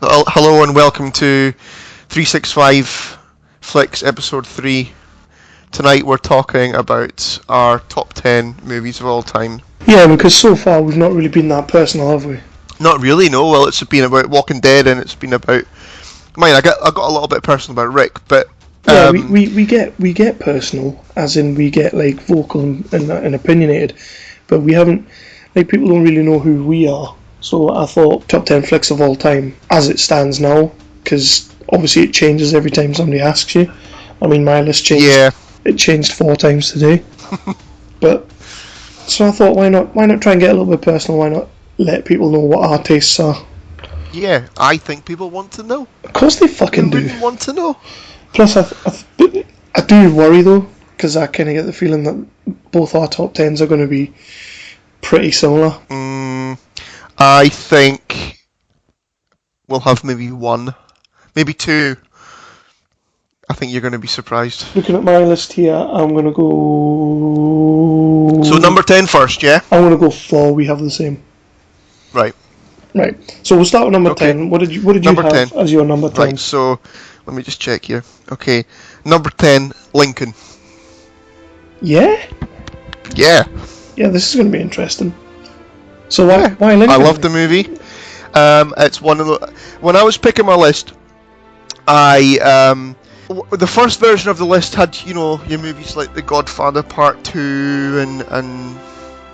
So, hello and welcome to 365 Flicks episode 3. Tonight we're talking about our top 10 movies of all time. Yeah, because so far we've not really been that personal, have we? Not really, no. Well, it's been about Walking Dead and it's been about mine. I got a little bit personal about Rick, but yeah, we get personal, as in we get like vocal and opinionated, but we haven't, like, people don't really know who we are. So I thought top 10 flicks of all time as it stands now, because obviously it changes every time somebody asks you. I mean, my list changed. Yeah. It changed 4 times today. But so I thought, why not try and get a little bit personal? Why not let people know what our tastes are? Yeah, I think people want to know. Of course they fucking do. Wouldn't want to know. Plus, I do worry though, because I kind of get the feeling that both our top 10s are going to be pretty similar. I think we'll have maybe one, maybe two. I think you're going to be surprised. Looking at my list here, I'm going to go... So number 10 first, yeah? I'm going to go 4, we have the same. Right. So we'll start with number 10. What did you number have 10. As your number 10? Right, so let me just check here. Okay, number 10, Lincoln. Yeah? Yeah. Yeah, this is going to be interesting. So why Lincoln? I love the movie. It's one of the... When I was picking my list, the first version of the list had, your movies like The Godfather Part 2 and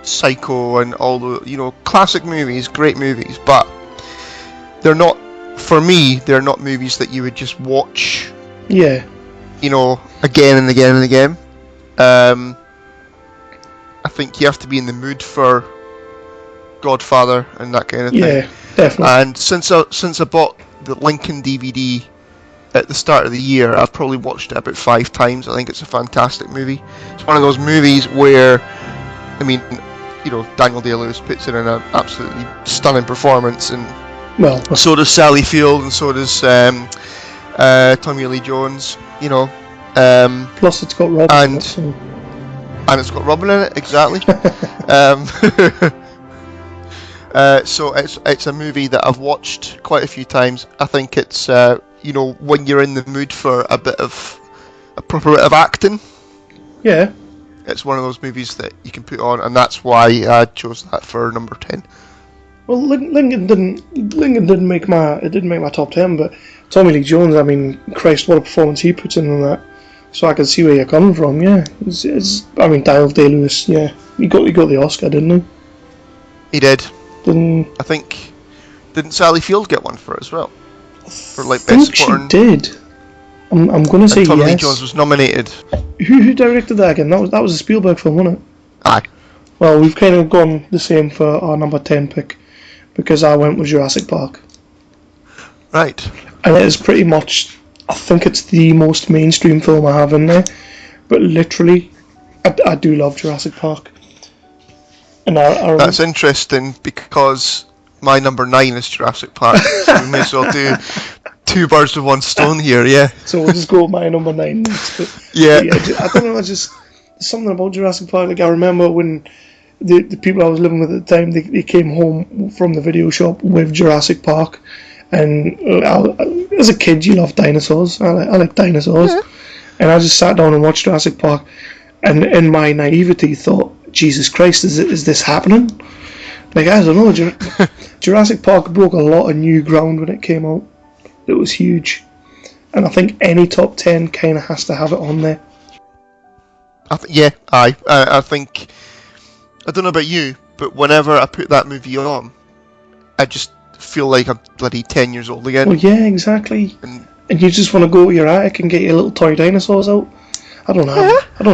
Psycho and all the, classic movies, great movies, but they're not, for me, they're not movies that you would just watch, Yeah. Again and again and again. I think you have to be in the mood for Godfather and that kind of thing. Yeah, definitely. And since I bought the Lincoln DVD at the start of the year, I've probably watched it about 5 times. I think it's a fantastic movie. It's one of those movies where, Daniel Day-Lewis puts in an absolutely stunning performance, and so does Sally Field, and so does Tommy Lee Jones. Plus, it's got Robin in it, and it's got Robin in it, exactly. So it's a movie that I've watched quite a few times. I think it's when you're in the mood for a proper bit of acting. Yeah. It's one of those movies that you can put on, and that's why I chose that for number 10. Well, Lincoln didn't make my top 10, but Tommy Lee Jones, I mean, Christ, what a performance he puts in on that. So I can see where you're coming from. Yeah, Daniel Day-Lewis. Yeah, he got the Oscar, didn't he? He did. Didn't Sally Field get one for it as well? For best supporting. She did. I'm going to say yes. Tommy Lee Jones was nominated. Who directed that again? That was a Spielberg film, wasn't it? Aye. Well, we've kind of gone the same for our number 10 pick, because I went with Jurassic Park. Right. And it is pretty much, I think it's the most mainstream film I have in there, but literally, I do love Jurassic Park. And that's interesting, because my number 9 is Jurassic Park, so we may as well do 2 birds with 1 stone here, yeah. So we'll just go with my number 9 next. Yeah. I don't know, just something about Jurassic Park. Like, I remember when the people I was living with at the time, they came home from the video shop with Jurassic Park, and as a kid, you love dinosaurs. I like dinosaurs, yeah. And I just sat down and watched Jurassic Park, and in my naivety thought, Jesus Christ, is this happening? Like, I don't know, Jurassic Park broke a lot of new ground when it came out. It was huge, and I think any top 10 kind of has to have it on there. I think, I don't know about you, but whenever I put that movie on, I just feel like I'm bloody 10 years old again. Well, yeah, exactly. And you just want to go to your attic and get your little toy dinosaurs out. I don't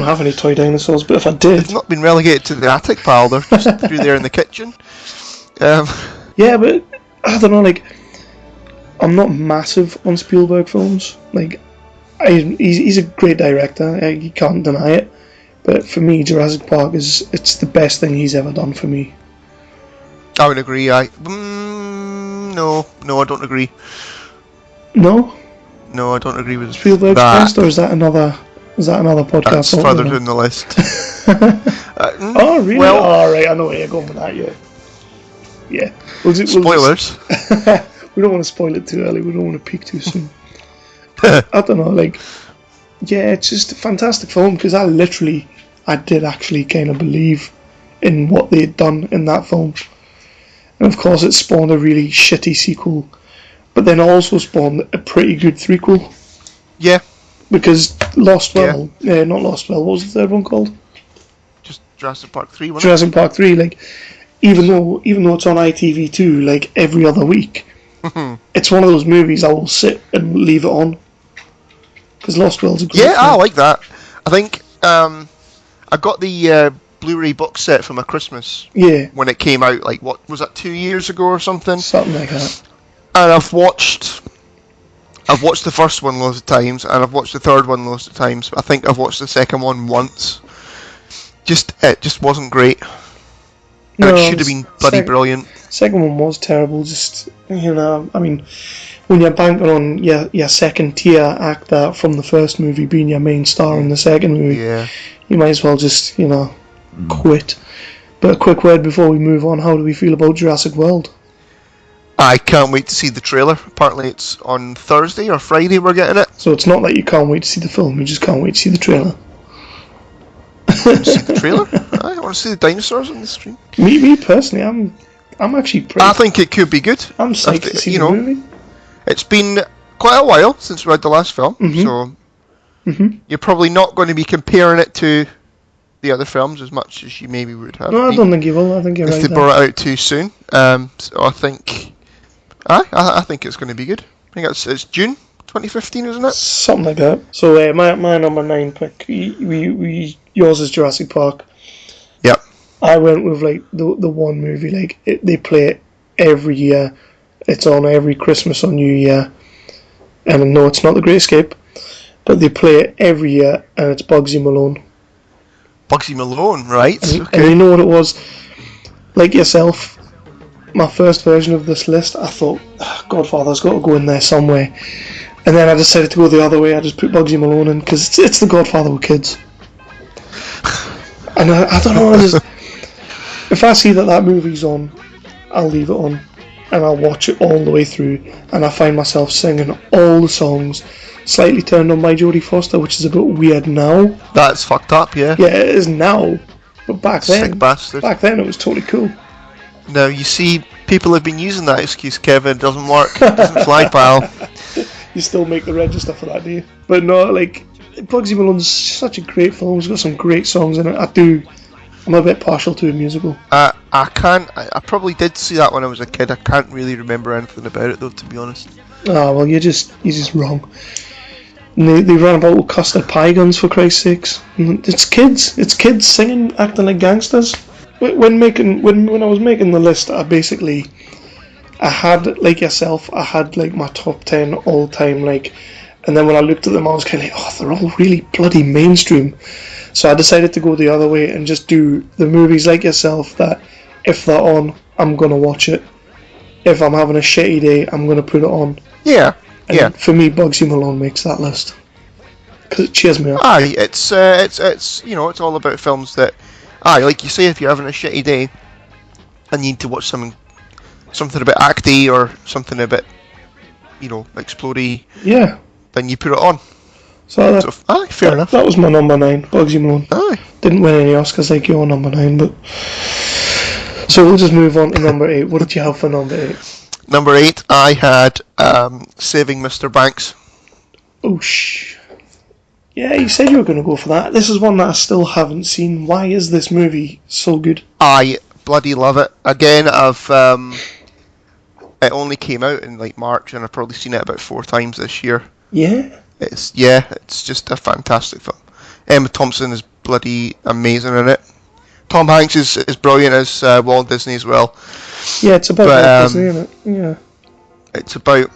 have any toy dinosaurs, but if I did... They've not been relegated to the attic, pal. They're just through there in the kitchen. Yeah, but I don't know, like, I'm not massive on Spielberg films. Like, he's a great director, you can't deny it. But for me, Jurassic Park it's the best thing he's ever done for me. I would agree. No, I don't agree. No? No, I don't agree with Spielberg's that. best, or is that another podcast? That's further down the list. Oh, really? Well, alright, I know where you're going with that, yeah. Yeah. Spoilers. we don't want to spoil it too early. We don't want to peak too soon. I don't know, like, yeah, it's just a fantastic film because I did actually kind of believe in what they had done in that film. And of course, it spawned a really shitty sequel, but then also spawned a pretty good threequel. Yeah. Because Lost Well, not Lost Well, what was the third one called? Just Jurassic Park 3, wasn't Jurassic Park 3, like, even though it's on ITV2, like, every other week, it's one of those movies I will sit and leave it on. Because Lost Well's a great film. I like that. I think I got the Blu-ray box set for my Christmas. Yeah. When it came out, like, what was that, 2 years ago or something? Something like that. And I've watched the first one loads of times, and I've watched the third one loads of times. I think I've watched the second one once. It just wasn't great. No, it should have been bloody brilliant. Second one was terrible. Just, I mean, when you're banking on your second tier actor from the first movie being your main star in the second movie, you might as well just, quit. But a quick word before we move on, how do we feel about Jurassic World? I can't wait to see the trailer. Apparently it's on Thursday or Friday we're getting it. So it's not that you can't wait to see the film, you just can't wait to see the trailer. See the trailer? I want to see the dinosaurs on the screen. Me personally, I'm actually pretty... I think it could be good. I'm psyched to see the movie. It's been quite a while since we had the last film, so you're probably not going to be comparing it to the other films as much as you maybe would have. No, I don't think you will. I think you're right. If they brought it out too soon. So I think... I think it's going to be good. I think it's June 2015, isn't it? Something like that. So my number 9 pick, yours is Jurassic Park. Yep. I went with like the one movie, like they play it every year. It's on every Christmas or New Year. And I know it's not The Great Escape, but they play it every year, and it's Bugsy Malone. Bugsy Malone, right? And you know what it was? Like yourself, my first version of this list, I thought, Godfather's got to go in there somewhere. And then I decided to go the other way. I just put Bugsy Malone in, because it's the Godfather with kids. And I don't know, if I see that movie's on, I'll leave it on, and I'll watch it all the way through, and I find myself singing all the songs, slightly turned on by Jodie Foster, which is a bit weird now. That's fucked up, yeah. Yeah, it is now, but back then, sick bastard. Back then it was totally cool. Now, you see, people have been using that excuse, Kevin. It doesn't work. It doesn't fly, pal. You still make the register for that, do you? But no, like, Bugsy Malone's such a great film. It's got some great songs in it. I'm a bit partial to a musical. I probably did see that when I was a kid. I can't really remember anything about it, though, to be honest. Ah, well, you're just wrong. And they run about with custard pie guns, for Christ's sakes. It's kids singing, acting like gangsters. When I was making the list, I had, like yourself, I had like my top 10 all time, like, and then when I looked at them, I was kind of like, they're all really bloody mainstream. So I decided to go the other way and just do the movies like yourself that if they're on, I'm gonna watch it. If I'm having a shitty day, I'm gonna put it on. Yeah. And for me, Bugsy Malone makes that list because it cheers me up. It's it's all about films that, like you say, if you're having a shitty day and you need to watch something a bit acty or something a bit, explodey. Yeah. Then you put it on. So fair enough. That was my number 9, Bugsy Malone. Didn't win any Oscars like your number 9, but so we'll just move on to number 8. What did you have for number 8? Number 8, I had Saving Mr. Banks. Oh, yeah, you said you were going to go for that. This is one that I still haven't seen. Why is this movie so good? I bloody love it. Again, it only came out in like March, and I've probably seen it about 4 times this year. Yeah? It's just a fantastic film. Emma Thompson is bloody amazing in it. Tom Hanks is brilliant as Walt Disney as well. Yeah, it's about Walt Disney, isn't it? Yeah. It's about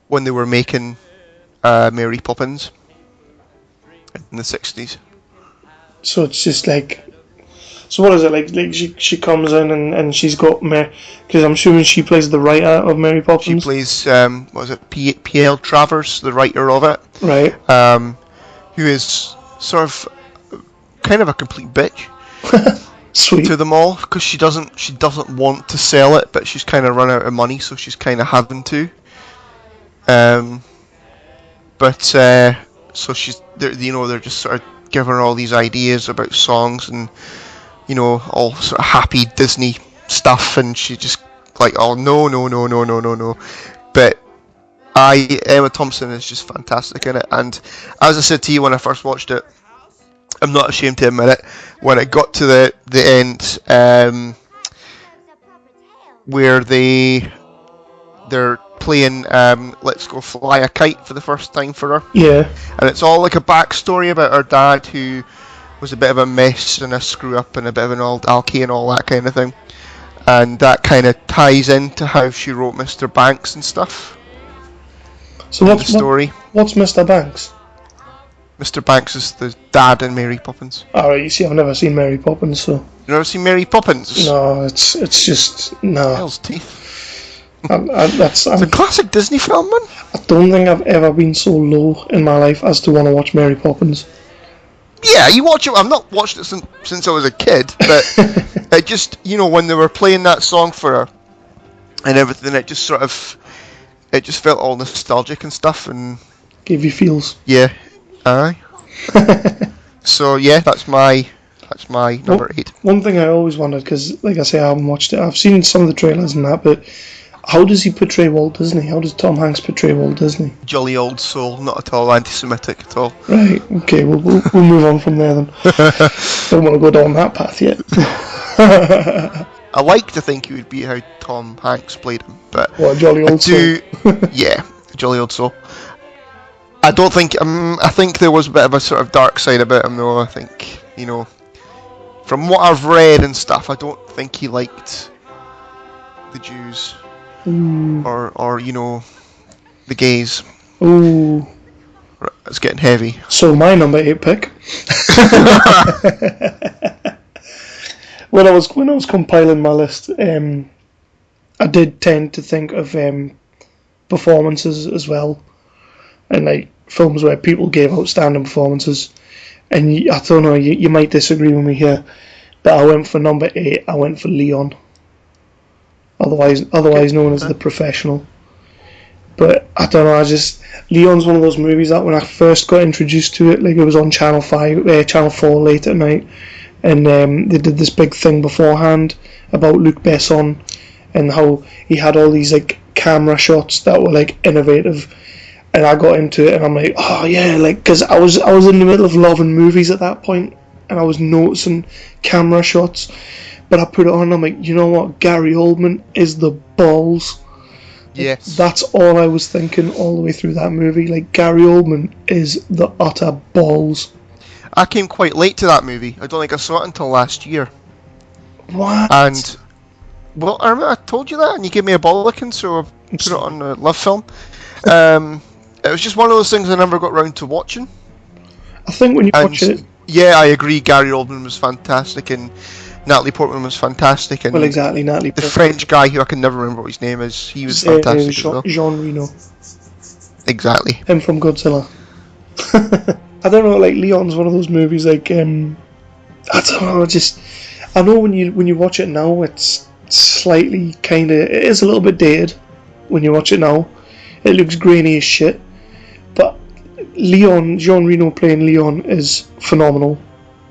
when they were making Mary Poppins in the 60s. So it's just like... So what is it, like she comes in and she's got... Because I'm assuming she plays the writer of Mary Poppins? She plays, P.L. Travers, the writer of it. Right. Who is sort of kind of a complete bitch. Sweet. to them all because she doesn't want to sell it, but she's kind of run out of money, so she's kind of having to. So they're just sort of giving her all these ideas about songs and all sort of happy Disney stuff, and she just like, oh no no no no no no no. But Emma Thompson is just fantastic in it, and as I said to you when I first watched it, I'm not ashamed to admit it. When it got to the end, where they're playing "Let's Go Fly a Kite" for the first time for her. Yeah. And it's all like a backstory about her dad, who was a bit of a mess and a screw up and a bit of an old alky and all that kind of thing. And that kind of ties into how she wrote Mr. Banks and stuff. So what's the story? What's Mr. Banks? Mr. Banks is the dad in Mary Poppins. Alright, you see, I've never seen Mary Poppins, so... You never seen Mary Poppins? No, it's just... No. Hell's teeth. It's a classic Disney film, man. I don't think I've ever been so low in my life as to want to watch Mary Poppins. Yeah, you watch it. I've not watched it since I was a kid, but it just, when they were playing that song for her and everything, it just felt all nostalgic and stuff, and gave you feels. Yeah, aye. So yeah, that's my number 8. One thing I always wondered, because like I say, I haven't watched it. I've seen some of the trailers and that, but how does he portray Walt Disney? How does Tom Hanks portray Walt Disney? Jolly old soul, not at all anti-Semitic at all. Right. Okay. We'll move on from there then. Don't want to go down that path yet. I like to think it would be how Tom Hanks played him, but what, jolly old soul? Yeah, jolly old soul. I don't think. I think there was a bit of a sort of dark side about him, though. I think, from what I've read and stuff, I don't think he liked the Jews or the gays. Ooh. It's getting heavy. So my number 8 pick. When I was compiling my list, I did tend to think of performances as well, and like films where people gave outstanding performances. And I don't know, you might disagree with me here, but I went for number 8. I went for Leon, otherwise known as The Professional. But I don't know, Leon's one of those movies that when I first got introduced to it, like it was on Channel 4 late at night, and they did this big thing beforehand about Luc Besson and how he had all these like camera shots that were like innovative, and I got into it and I'm like, oh yeah, like, because I was in the middle of loving movies at that point and I was noticing camera shots, but I put it on and I'm like, you know what, Gary Oldman is the balls. Yes. That's all I was thinking all the way through that movie. Like, Gary Oldman is the utter balls. I came quite late to that movie. I don't think I saw it until last year. What? And, well, I remember I told you that, and you gave me a bollocking, so I put it on a love film. It was just one of those things I never got round to watching. I think when you watch it... Yeah, I agree, Gary Oldman was fantastic, and Natalie Portman was fantastic, and well, exactly, Natalie Portman. The French guy, who I can never remember what his name is, he was fantastic as well. Jean Reno. Exactly. Him from Godzilla. I don't know, like, Leon's one of those movies, like, I don't know, I know when you watch it now, it's slightly kind of, it is a little bit dated when you watch it now. It looks grainy as shit, but Leon, Jean Reno playing Leon is phenomenal,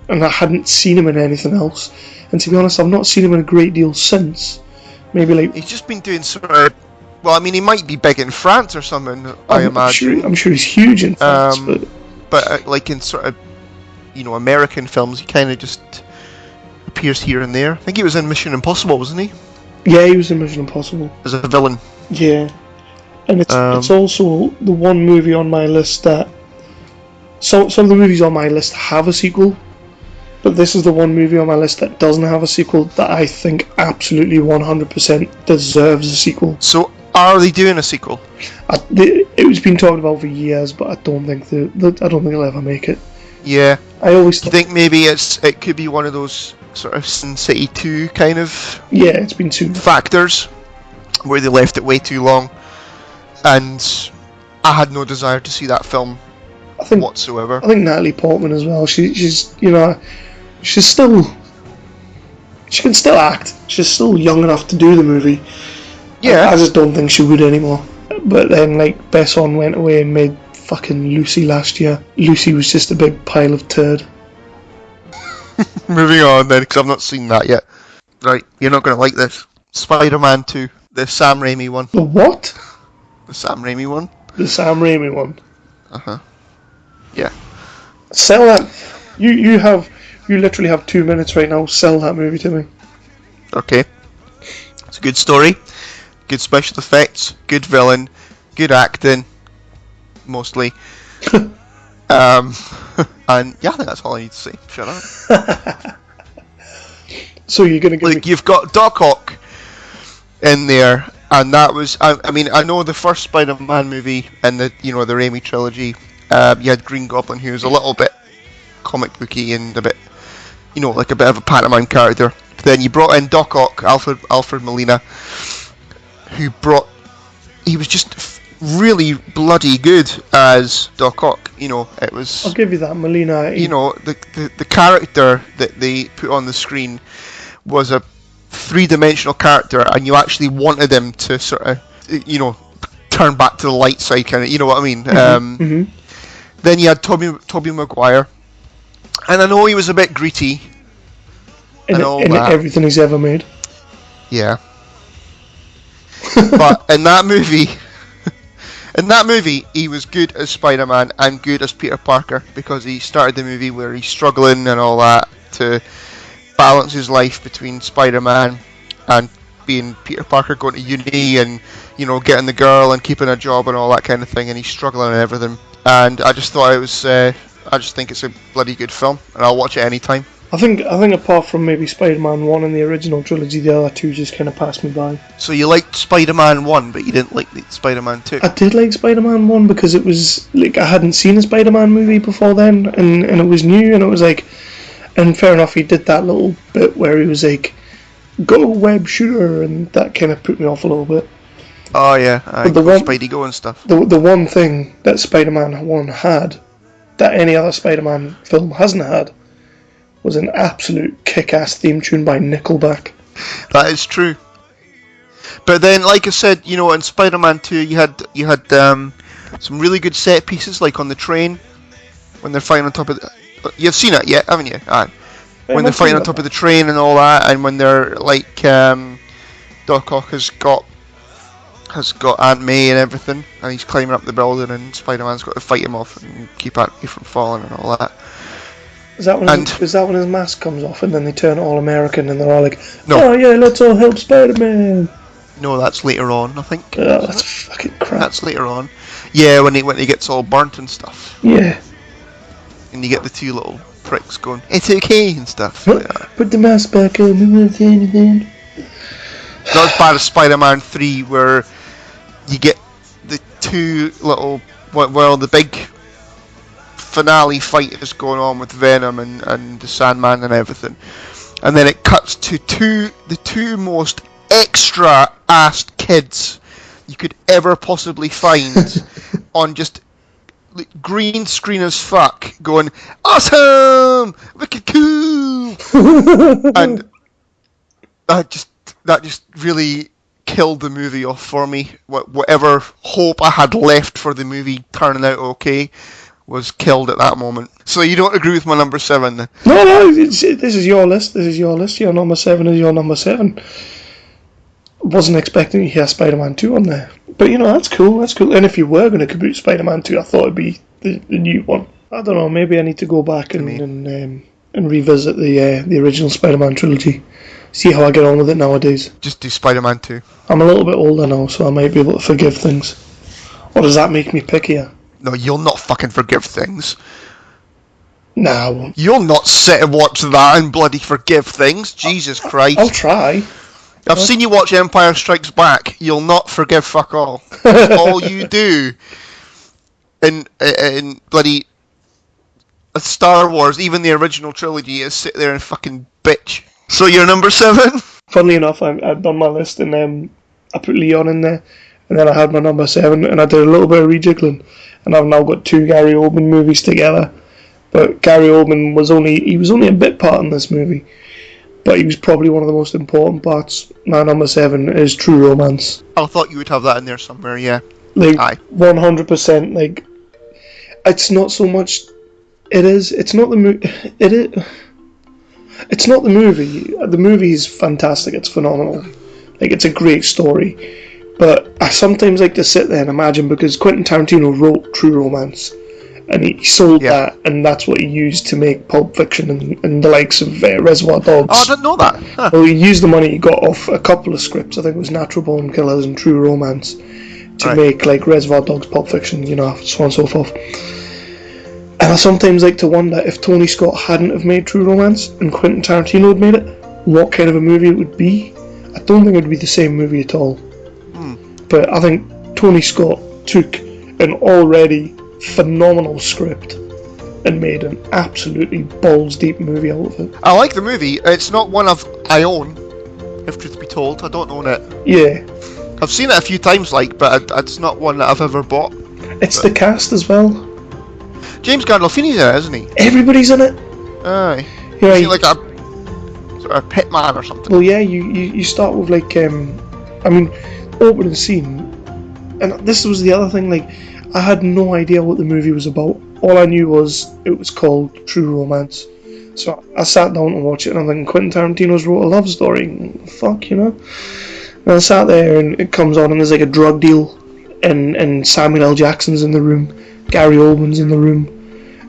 and I hadn't seen him in anything else, and to be honest, I've not seen him in a great deal since. Maybe like... He's just been doing sort of... Well, I mean, he might be big in France or something, I imagine. I'm sure he's huge in France, but like in sort of, American films, he kind of just appears here and there. I think he was in Mission Impossible, wasn't he? Yeah, he was in Mission Impossible. As a villain. Yeah. And it's also the one movie on my list that... Some of the movies on my list have a sequel, but this is the one movie on my list that doesn't have a sequel that I think absolutely 100% deserves a sequel. So, are they doing a sequel? It was been talked about for years, but I don't think they'll ever make it. Yeah. I always think maybe it could be one of those sort of Sin City 2 kind of... Yeah, it's been 2 factors, where they left it way too long, and I had no desire to see that film whatsoever. I think Natalie Portman as well, she's still she can still act. She's still young enough to do the movie. Yeah. I just don't think she would anymore. But then, like, Besson went away and made fucking Lucy last year. Lucy was just a big pile of turd. Moving on then, because I've not seen that yet. Right, you're not going to like this. Spider-Man 2, the Sam Raimi one. The what? The Sam Raimi one. The Sam Raimi one. Uh-huh. Yeah. Sell that. You literally have 2 minutes right now. Sell that movie to me. Okay. It's a good story, good special effects, good villain, good acting, mostly. And yeah, I think that's all I need to say. Shut up. So you're gonna give Like, you've got Doc Ock in there, and that was, I mean, I know the first Spider-Man movie and the Raimi trilogy, you had Green Goblin, who was a little bit comic booky and a bit, like a bit of a pantomime character. But then you brought in Doc Ock, Alfred Molina, he was just really bloody good as Doc Ock. It was. I'll give you that, Molina. The character that they put on the screen was a three-dimensional character, and you actually wanted him to sort of, turn back to the light side, kind of. You know what I mean? Mm-hmm. Then you had Tobey Maguire, and I know he was a bit gritty. In everything he's ever made. Yeah. But in that movie, he was good as Spider-Man and good as Peter Parker, because he started the movie where he's struggling and all that to balance his life between Spider-Man and being Peter Parker, going to uni and, getting the girl and keeping a job and all that kind of thing, and he's struggling and everything. And I just thought I just think it's a bloody good film, and I'll watch it anytime. I think apart from maybe Spider-Man 1 and the original trilogy, the other two just kind of passed me by. So you liked Spider-Man 1, but you didn't like Spider-Man 2? I did like Spider-Man 1 because it was, like, I hadn't seen a Spider-Man movie before then, and it was new, and it was like, and fair enough, he did that little bit where he was like, go web shooter, and that kind of put me off a little bit. Oh yeah, Spidey Go and stuff. The one thing that Spider-Man 1 had, that any other Spider-Man film hasn't had, was an absolute kick-ass theme tune by Nickelback. That is true. But then, like I said, in Spider-Man 2, you had some really good set pieces, like on the train when they're fighting on top of. You've seen it, yet, haven't you? Aye. When they're fighting on top of the train and all that, and when they're like, Doc Ock has got Aunt May and everything, and he's climbing up the building, and Spider-Man's got to fight him off and keep Aunt May from falling and all that. Is that when his mask comes off and then they turn all American and they're all like, no. Oh yeah, let's all help Spider-Man? No, that's later on, I think. Oh, that's fucking crap. That's later on. Yeah, when he gets all burnt and stuff. Yeah. And you get the two little pricks going, it's okay and stuff. Put the mask back on, we won't say anything. Not as bad as Spider-Man 3, where you get the two little, well, the big finale fight is going on with Venom and the Sandman and everything, and then it cuts to the two most extra-assed kids you could ever possibly find on just green screen as fuck, going, awesome, wicked cool, and that just really killed the movie off for me. Whatever hope I had left for the movie turning out okay was killed at that moment. So you don't agree with my number 7 then? No, this is your list. Your number 7 is your number 7. Wasn't expecting to hear Spider-Man 2 on there. But that's cool. And if you were going to kaboot Spider-Man 2, I thought it'd be the new one. I don't know, maybe I need to go back and revisit the original Spider-Man trilogy. See how I get on with it nowadays. Just do Spider-Man 2. I'm a little bit older now, so I might be able to forgive things. Or does that make me pickier? No, you'll not fucking forgive things. Nah, I won't. You'll not sit and watch that and bloody forgive things. Jesus Christ. I'll try. I've seen you watch Empire Strikes Back. You'll not forgive fuck all. All you do in bloody Star Wars, even the original trilogy, is sit there and fucking bitch. So you're number 7? Funnily enough, I'd done my list and I put Leon in there, and then I had my number 7, and I did a little bit of rejiggling, and I've now got 2 Gary Oldman movies together. But Gary Oldman was only a bit part in this movie. but he was probably one of the most important parts. My number 7 is True Romance. I thought you would have that in there somewhere. Yeah. Like, Aye. 100%. Like, it's not so much. It's not the movie. It's not the movie. The movie is fantastic. It's phenomenal. Like, it's a great story. But I sometimes like to sit there and imagine, because Quentin Tarantino wrote True Romance, and he sold that, and that's what he used to make Pulp Fiction and the likes of Reservoir Dogs. Oh, I didn't know that. Huh. Well, he used the money he got off a couple of scripts. I think it was Natural Born Killers and True Romance to make like Reservoir Dogs, Pulp Fiction, so on and so forth. And I sometimes like to wonder if Tony Scott hadn't have made True Romance and Quentin Tarantino had made it, what kind of a movie it would be. I don't think it would be the same movie at all. But I think Tony Scott took an already phenomenal script and made an absolutely balls deep movie out of it. I like the movie. It's not one I own, if truth be told. I don't own it. Yeah. I've seen it a few times, but it's not one that I've ever bought. It's the cast as well. James Gandolfini's in it, isn't he? Everybody's in it. Aye. Yeah. Is he like a sort of hitman or something? Well, yeah. You start with like opening scene, and this was the other thing. Like, I had no idea what the movie was about. All I knew was it was called True Romance. So I sat down to watch it, and I'm thinking, Quentin Tarantino's wrote a love story. Fuck, And I sat there, and it comes on, and there's like a drug deal, and Samuel L. Jackson's in the room, Gary Oldman's in the room,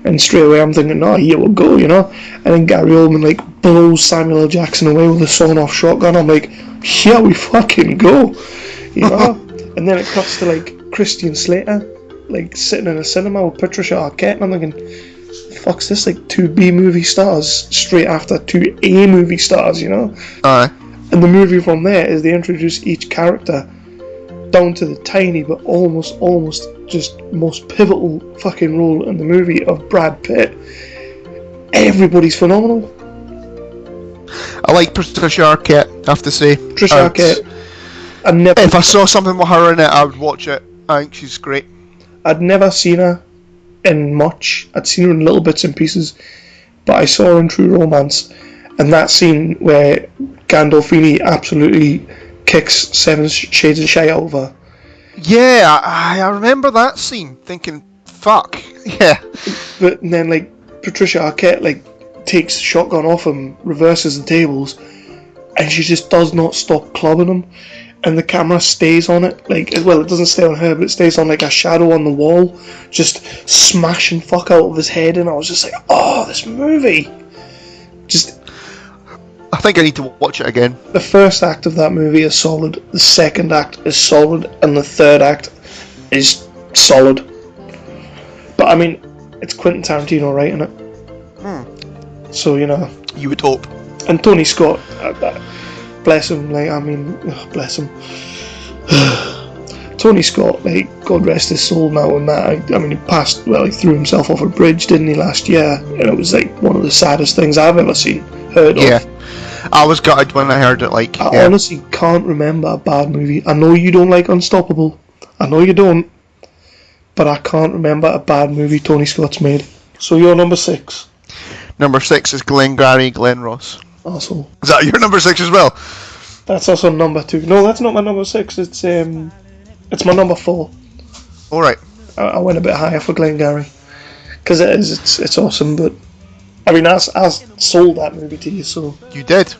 and straight away I'm thinking, oh, here we'll go, And then Gary Oldman like blows Samuel L. Jackson away with a sawn-off shotgun. I'm like, here we fucking go, And then it cuts to like Christian Slater, like sitting in a cinema with Patricia Arquette, and I'm thinking, fuck's this, like 2 B movie stars straight after 2 A movie stars, Aye. And the movie from there is they introduce each character down to the tiny but almost just most pivotal fucking role in the movie of Brad Pitt. Everybody's phenomenal. I like Patricia Arquette, I have to say. Patricia Arquette. If I saw something with her in it, I would watch it. I think she's great. I'd never seen her in much. I'd seen her in little bits and pieces, but I saw her in True Romance, and that scene where Gandolfini absolutely kicks 7 Shades of Shy out of her. Yeah, I remember that scene, thinking, fuck, yeah. But then, like, Patricia Arquette, like, takes the shotgun off him, reverses the tables, and she just does not stop clubbing him. And the camera stays on it, like, well, it doesn't stay on her, but it stays on like a shadow on the wall, just smashing fuck out of his head. And I was just like, oh, this movie. Just, I think I need to watch it again. The first act of that movie is solid, the second act is solid, and the third act is solid. But I mean, it's Quentin Tarantino writing it. So, You would hope. And Tony Scott, bless him, bless him. Tony Scott, like, God rest his soul now, and that, I mean, he passed, he threw himself off a bridge, didn't he, last year? And it was, like, one of the saddest things I've ever heard of. Yeah, I was gutted when I heard it, I honestly can't remember a bad movie. I know you don't like Unstoppable. I know you don't. But I can't remember a bad movie Tony Scott's made. So you're number 6. Number 6 is Glengarry Glen Ross. Asshole. Is that your number 6 as well? That's also number 2. No, that's not my number 6. It's my number 4. Alright. I went a bit higher for Glengarry. Because it's awesome, but I mean, I sold that movie to you, so... You did.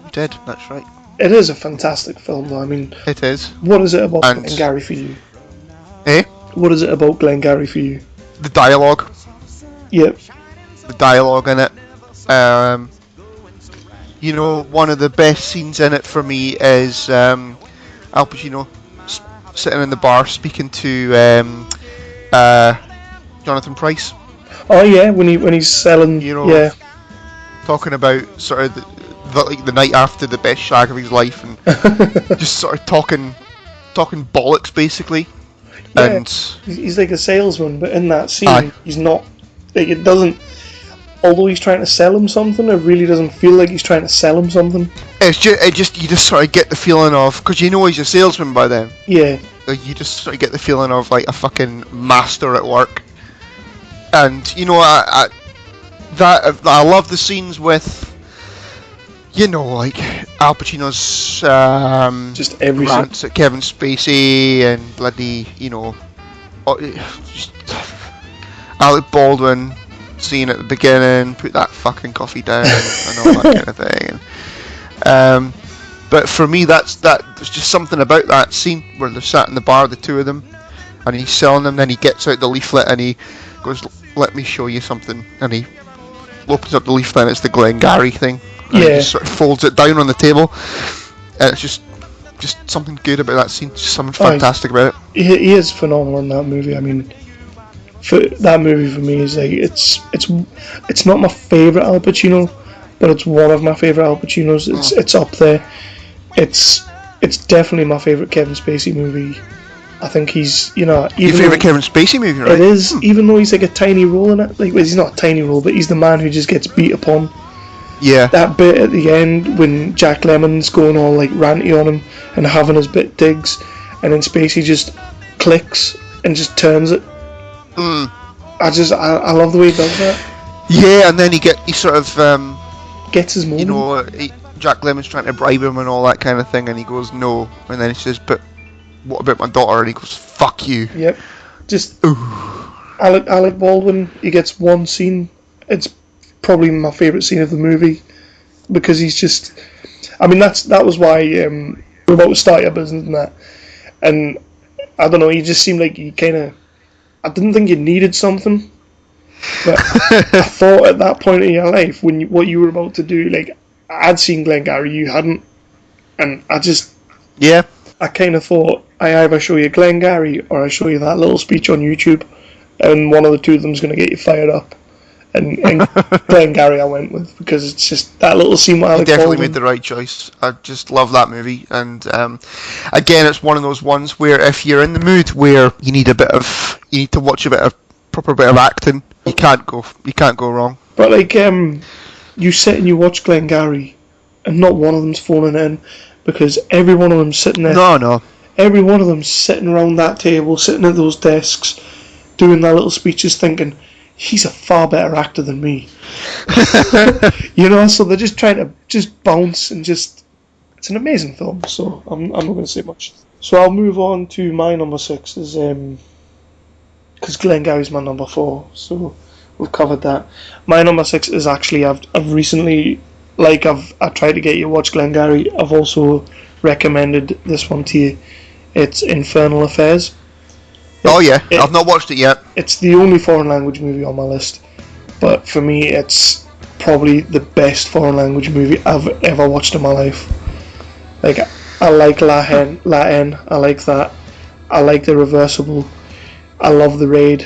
You did, that's right. It is a fantastic film, though. I mean... It is. What is it about Glengarry for you? Eh? What is it about Glengarry for you? The dialogue. Yep. The dialogue in it. One of the best scenes in it for me is Al Pacino sitting in the bar speaking to Jonathan Pryce. Oh yeah, when he's selling, yeah, talking about sort of the night after the best shag of his life, and just sort of talking bollocks basically. Yeah, and he's like a salesman, but in that scene, he's not. Like, it doesn't. Although he's trying to sell him something, it really doesn't feel like he's trying to sell him something. You just sort of get the feeling of, because he's a salesman by then. Yeah. You just sort of get the feeling of like a fucking master at work. And I love the scenes with you know, like Al Pacino's Just every rants at Kevin Spacey and bloody, you know, just Alec Baldwin scene at the beginning, put that fucking coffee down and all that kind of thing. But for me, there's just something about that scene where they're sat in the bar, the two of them, and he's selling them. Then he gets out the leaflet and he goes, "Let me show you something," and he opens up the leaflet and it's the Glengarry thing. And he just sort of folds it down on the table, and it's just something good about that scene. Just something fantastic about it. He is phenomenal in that movie. I mean, that movie for me is like it's not my favourite Al Pacino, but it's one of my favourite Al Pacinos. It's up there. It's definitely my favourite Kevin Spacey movie. I think he's, you know, your favourite Kevin Spacey movie, right? It is, even though he's like a tiny role in it. Like, well, he's not a tiny role, but he's the man who just gets beat upon. Yeah. That bit at the end when Jack Lemmon's going all like ranty on him and having his bit digs, and then Spacey just clicks and just turns it. I love the way he does that. Yeah, and then he sort of gets his moment. You know, Jack Lemmon's trying to bribe him and all that kind of thing, and he goes no, and then he says, "But what about my daughter?" And he goes, "Fuck you." Yep. Just Alec Baldwin. He gets one scene. It's probably my favourite scene of the movie because he's just. I mean, that was why we're about to start your business and that, and I don't know. He just seemed like he kind of. I didn't think you needed something, but I thought at that point in your life when what you were about to do, like I'd seen Glengarry, you hadn't, and I just. Yeah. I kind of thought I either show you Glengarry or I show you that little speech on YouTube, and one of the two of them's going to get you fired up. And Glengarry I went with because it's just that little scene with Alec definitely Baldwin. Made the right choice. I just love that movie, and again, it's one of those ones where if you're in the mood where you need to watch a proper bit of acting, you can't go wrong. But like you sit and you watch Glengarry, and not one of them's phoning in. Because every one of them sitting there. No. Every one of them sitting around that table, sitting at those desks, doing their little speeches, thinking, he's a far better actor than me. You know, so they're just trying to just bounce and just. It's an amazing film. So I'm not going to say much. So I'll move on to my number 6 is because Glengarry's my number 4. So we've covered that. My number 6 is actually I've recently. Like I tried to get you to watch Glengarry, I've also recommended this one to you. It's Infernal Affairs. I've not watched it yet. It's the only foreign language movie on my list, but for me it's probably the best foreign language movie I've ever watched in my life. Like, I like Latin, I like that. I like The Reversible. I love The Raid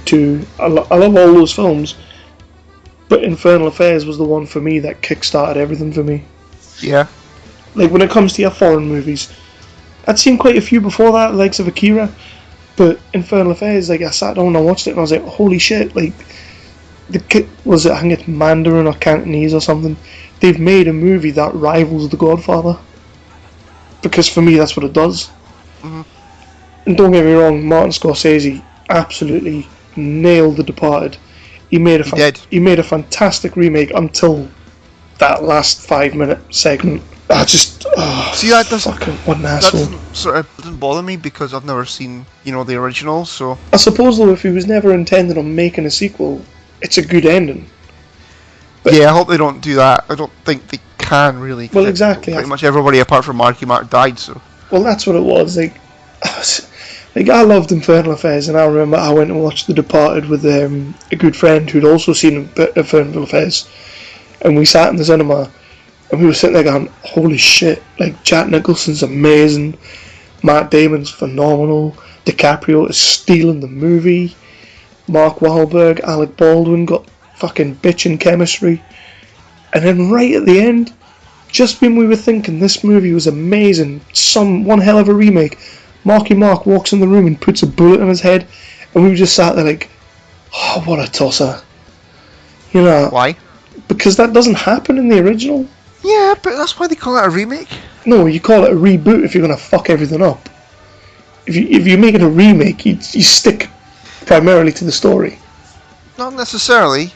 2. I love all those films. But Infernal Affairs was the one for me that kick-started everything for me. Yeah. Like, when it comes to your foreign movies, I'd seen quite a few before that, the likes of Akira, but Infernal Affairs, like, I sat down and I watched it and I was like, holy shit, like, I think it's Mandarin or Cantonese or something, they've made a movie that rivals The Godfather. Because for me, that's what it does. Mm-hmm. And don't get me wrong, Martin Scorsese absolutely nailed The Departed. He made a fantastic remake until that last 5-minute segment. I just see that doesn't fucking what an asshole. That doesn't bother me because I've never seen the original. So I suppose though, if he was never intended on making a sequel, it's a good ending. But yeah, I hope they don't do that. I don't think they can really. Well, exactly. Pretty much everybody apart from Marky Mark died. So well, that's what it was. Like I loved Infernal Affairs, and I remember I went and watched The Departed with a good friend who'd also seen Infernal Affairs, and we sat in the cinema, and we were sitting there going, holy shit, like Jack Nicholson's amazing, Matt Damon's phenomenal, DiCaprio is stealing the movie, Mark Wahlberg, Alec Baldwin got fucking bitchin' chemistry, and then right at the end, just when we were thinking this movie was amazing, one hell of a remake, Marky Mark walks in the room and puts a bullet in his head, and we just sat there like, oh, what a tosser. You know. Why? Because that doesn't happen in the original. Yeah, but that's why they call it a remake. No, you call it a reboot if you're going to fuck everything up. If you make it a remake, you stick primarily to the story. Not necessarily.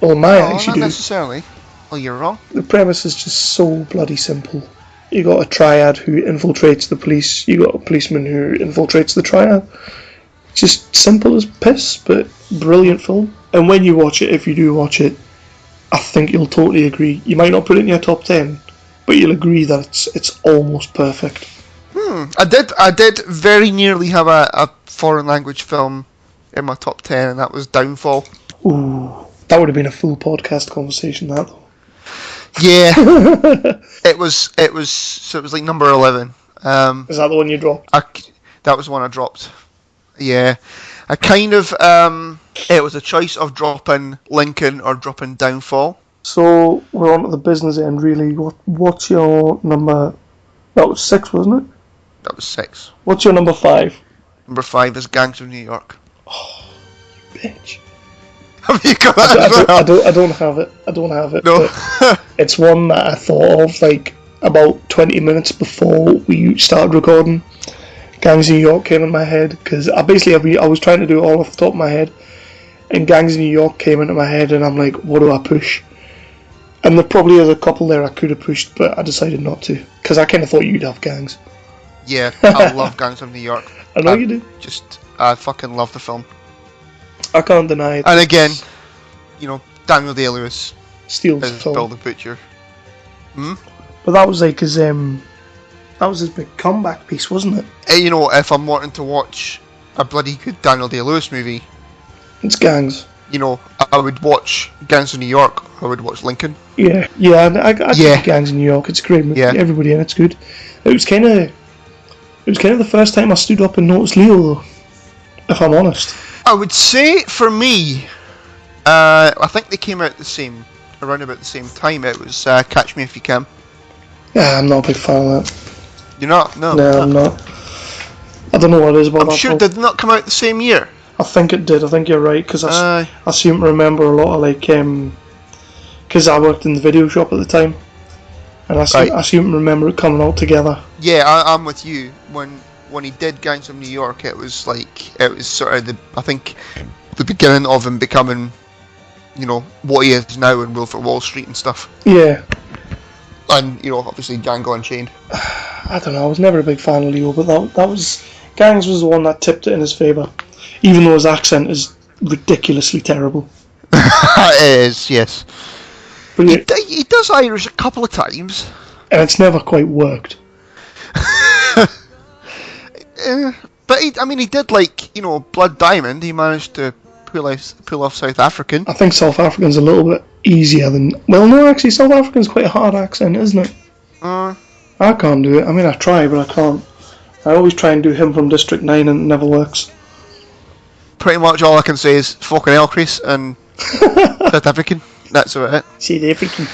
Well, in my eyes, you not do. necessarily. Well, you're wrong. The premise is just so bloody simple. You got a triad who infiltrates the police. You got a policeman who infiltrates the triad. Just simple as piss, but brilliant film. And when you watch it, if you do watch it, I think you'll totally agree. You might not put it in your top 10, but you'll agree that it's almost perfect. I did very nearly have a foreign language film in my top 10, and that was Downfall. Ooh, that would have been a full podcast conversation, that though. Yeah, it was like number 11. Is that the one you dropped? That was the one I dropped. Yeah, I kind of it was a choice of dropping Lincoln or dropping Downfall. So we're on to the business end, really. What's your number? That was 6, wasn't it? That was 6. What's your number 5? Number 5 is Gangs of New York. Oh, you bitch. Have you got that as well? I don't have it. I don't have it. No. It's one that I thought of like about 20 minutes before we started recording. Gangs of New York came in my head because I was trying to do it all off the top of my head, and Gangs of New York came into my head, and I'm like, what do I push? And there probably is a couple there I could have pushed, but I decided not to because I kind of thought you'd have Gangs. Yeah, I love Gangs of New York. I know you do. I fucking love the film. I can't deny it. And again, Daniel Day-Lewis Steals the is film. Bill the Butcher. But that was like his big comeback piece, wasn't it? If I'm wanting to watch a bloody good Daniel Day-Lewis movie, It's Gangs. I would watch Gangs of New York. I would watch Lincoln. Yeah, I think Gangs in New York. It's a great movie. Yeah. Everybody in it's good. It was kind of the first time I stood up and noticed Leo, though, if I'm honest. I would say for me, I think they came out around about the same time. It was Catch Me If You Can. Yeah, I'm not a big fan of that. You're not? No. No, I'm not. I don't know what it is about that. I'm sure it did not come out the same year. I think it did. I think you're right because I seem to remember a lot of because I worked in the video shop at the time, and I seem to remember it coming out together. Yeah, I'm with you. When he did Gangs of New York, it was sort of the beginning of him becoming, what he is now in Wolf of Wall Street and stuff. Yeah. And obviously Django Unchained. I don't know. I was never a big fan of Leo, but that was Gangs was the one that tipped it in his favour, even though his accent is ridiculously terrible. It is, yes. But he does Irish a couple of times, and it's never quite worked. But he did Blood Diamond. He managed to pull off South African. I think South African's a little bit easier than. Well, no, actually, South African's quite a hard accent, isn't it? I can't do it. I mean, I try, but I can't. I always try and do him from District 9 and it never works. Pretty much all I can say is fucking Elchris and South African. That's about it. South African.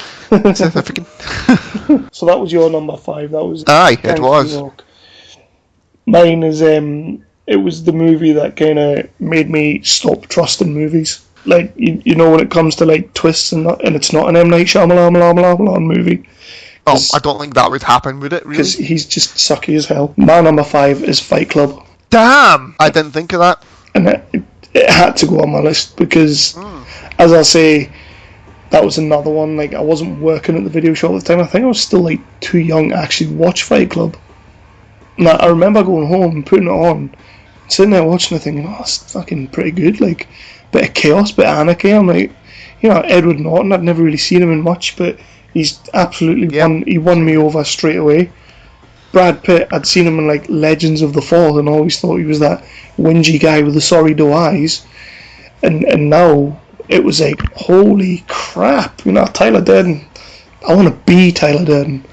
South African. So that was your number 5. That was. Aye, it was. Mine is it was the movie that kind of made me stop trusting movies. Like when it comes to like twists and it's not an M Night Shyamalan movie. Oh, I don't think that would happen, would it? Really? Because he's just sucky as hell. My number 5 is Fight Club. Damn! I didn't think of that. And it had to go on my list because, as I say, that was another one. Like, I wasn't working at the video shop at the time. I think I was still like too young to actually watch Fight Club. And I remember going home and putting it on, sitting there watching it thinking, oh, it's fucking pretty good. Like, bit of chaos, bit of anarchy. I'm like, Edward Norton, I'd never really seen him in much, but he's absolutely won me over straight away. Brad Pitt, I'd seen him in like Legends of the Fall and always thought he was that whingy guy with the sorry doe eyes. And now it was like, holy crap, Tyler Durden. I want to be Tyler Durden.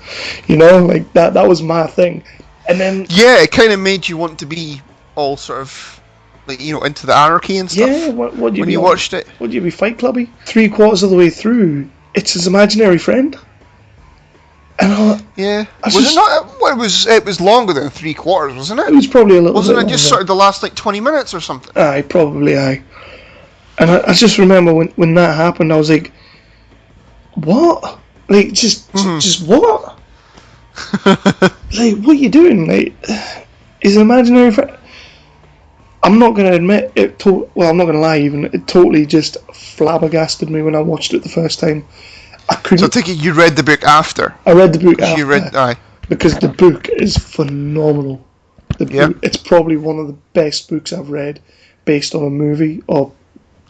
Like that was my thing. And then it kind of made you want to be all sort of like into the anarchy and stuff. Yeah, what when you watched it? Would you be Fight Clubby? 3/4 of the way through, it's his imaginary friend. And it was longer than 3/4, wasn't it? It was probably a little. Wasn't bit it just longer. sort of the last like 20 minutes or something? Aye, probably aye. And I just remember when that happened, I was like, what? Like just what? Like, what are you doing? Like, is an imaginary friend? I'm not going to admit it. I'm not going to lie. Even it totally just flabbergasted me when I watched it the first time. I So I couldn't. take it you read the book after. I read the book 'Cause after you read, aye. because the book is phenomenal. Yeah. It's probably one of the best books I've read based on a movie or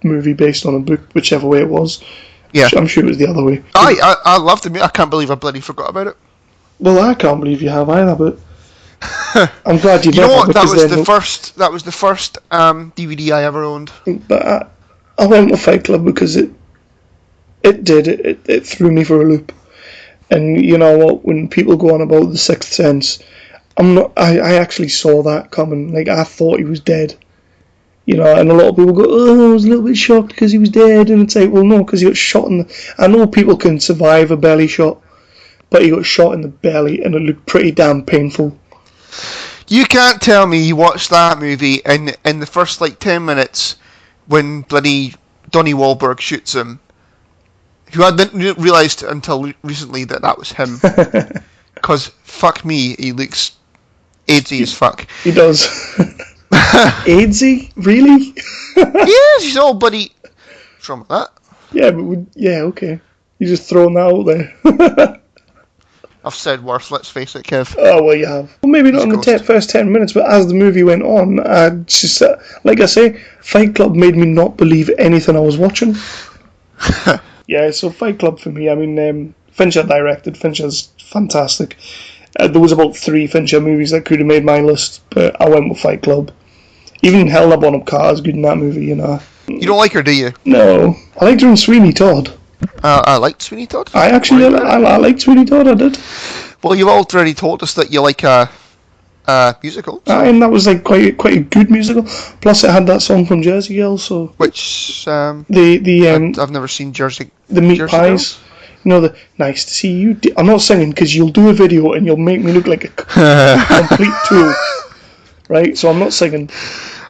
movie based on a book, whichever way it was. Yeah. I'm sure it was the other way. I loved it. I can't believe I bloody forgot about it. Well, I can't believe you have either, but I'm glad you You know never. what? That because was then- the first. That was the first DVD I ever owned. But I went with Fight Club because it threw me for a loop. And you know what? When people go on about the Sixth Sense, I actually saw that coming. Like, I thought he was dead. You know, and a lot of people go, "Oh, I was a little bit shocked because he was dead," and it's like, well, no, because he got shot in the. I know people can survive a belly shot, but he got shot in the belly, and it looked pretty damn painful. You can't tell me you watched that movie and in the first like 10 minutes when bloody Donnie Wahlberg shoots him. Who I didn't realise until recently that was him. Because fuck me, he looks AIDSy as fuck. He does. AIDSy? Really? Yes, he's all bloody. What's wrong with that? Yeah, but okay. You're just throwing that out there. I've said worse, let's face it, Kev. Oh, well, you have. Well, maybe not in the first 10 minutes, but as the movie went on, just, like I say, Fight Club made me not believe anything I was watching. Yeah, so Fight Club for me, I mean, Fincher directed. Fincher's fantastic. There was about 3 Fincher movies that could have made my list, but I went with Fight Club. Even Helena Bonham Carter's good in that movie, you know. You don't like her, do you? No. I liked her in Sweeney Todd. I liked Sweeney Todd. I actually I liked Sweeney Todd, I did. Well, you've already told us that you like a musical. So. And that was like quite a good musical. Plus, it had that song from Jersey Girl, so Which I've never seen Jersey. the meat Jersey pies. Girls? You know, the nice to see you. I'm not singing because you'll do a video and you'll make me look like a complete tool. Right, so I'm not singing.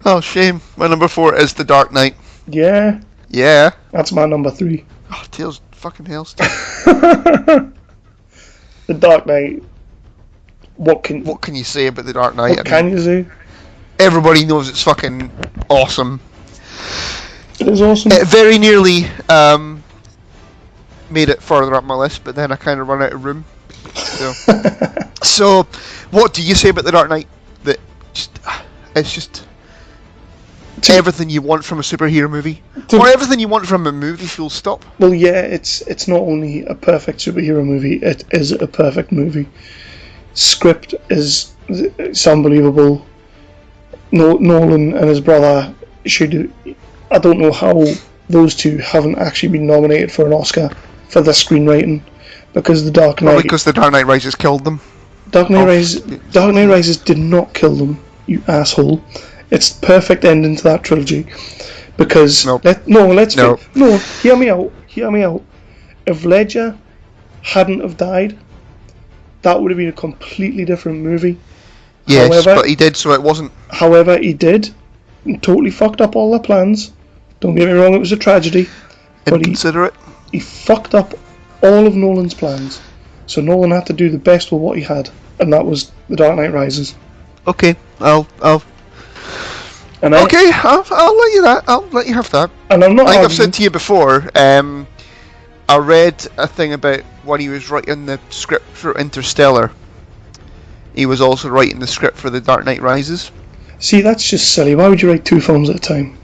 Oh, shame. My number 4 is The Dark Knight. Yeah, Yeah. that's my number 3. Oh, Tails fucking hell. The Dark Knight. What can you say about The Dark Knight? what can you say? Everybody knows it's fucking awesome. It is awesome. It very nearly made it further up my list, but then I kind of run out of room. So, what do you say about The Dark Knight? That it's just everything you want from a superhero movie, or everything you want from a movie. Full stop. Well, yeah, it's not only a perfect superhero movie; it is a perfect movie. Script it's unbelievable. Nolan and his brother should. I don't know how those two haven't actually been nominated for an Oscar for their screenwriting, because The Dark Knight. Probably because The Dark Knight Rises killed them. Dark Knight Rises did not kill them, you asshole. It's the perfect ending to that trilogy. Because Nope. Hear me out. If Ledger hadn't have died, that would have been a completely different movie. Yes, However- but he did, so it wasn't. However, he did and totally fucked up all their plans. Don't get me wrong, it was a tragedy. But Inconsiderate. he fucked up all of Nolan's plans. So Nolan had to do the best with what he had, and that was The Dark Knight Rises. Okay, I'll And let you that. I'll let you have that. And I'm not I think I've arguing. said to you before. I read a thing about when he was writing the script for Interstellar. He was also writing the script for The Dark Knight Rises. See, that's just silly. Why would you write 2 films at a time?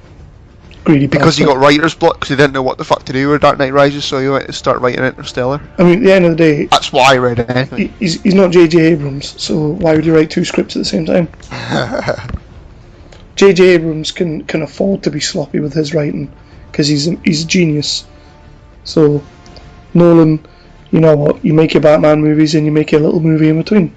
Greedy Because he bastard. got writer's block because he didn't know what the fuck to do with Dark Knight Rises, so he went to start writing Interstellar. I mean, at the end of the day, That's why I read it anyway. he's not J.J. Abrams, so why would you write 2 scripts at the same time? J.J. Abrams can afford to be sloppy with his writing because he's a genius. So Nolan, you know what? You make your Batman movies and you make your little movie in between.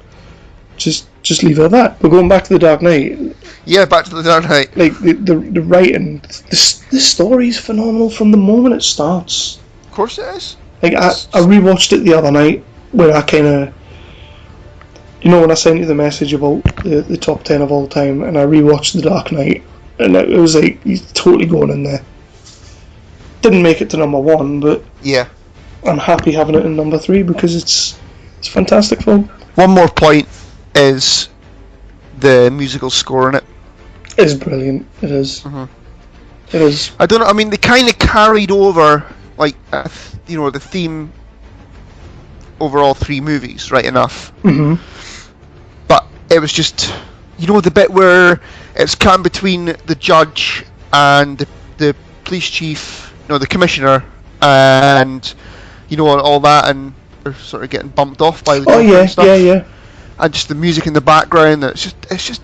Just leave it at that. But going back to The Dark Knight, Yeah, back to The Dark Knight. like the writing, the story's phenomenal from the moment it starts. Of course it is. Like I rewatched it the other night where I kind of, you know, when I sent you the message about the top 10 of all time, and I rewatched The Dark Knight, and it was like he's totally going in there. Didn't make it to number 1, but Yeah. I'm happy having it in number 3 because it's a fantastic film. One more point is the musical score in it. It's brilliant. It is. Mhm. It is. I don't know. I mean, they kind of carried over, like, the theme over all 3 movies, right enough. Mm-hmm. But it was just, the bit where it's cutting between the judge and the police chief, the commissioner, and all that, and they're sort of getting bumped off by the Joker and stuff. Yeah. And just the music in the background, it's just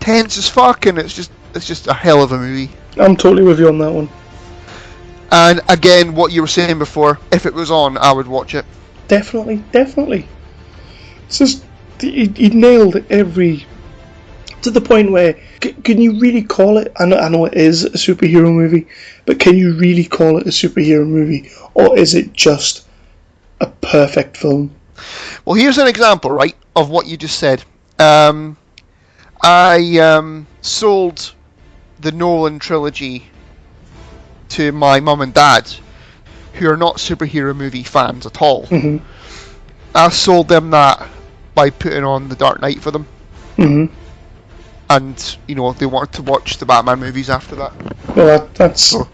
tense as fuck, and it's just a hell of a movie. I'm totally with you on that one. And again, what you were saying before, if it was on, I would watch it. Definitely. It's just he nailed every, to the point where can you really call it? I know it is a superhero movie, but can you really call it a superhero movie, or is it just a perfect film? Well, here's an example, right, of what you just said. I sold the Nolan trilogy to my mum and dad, who are not superhero movie fans at all. Mm-hmm. I sold them that by putting on The Dark Knight for them. Mm-hmm. And, they wanted to watch the Batman movies after that. Well, that's why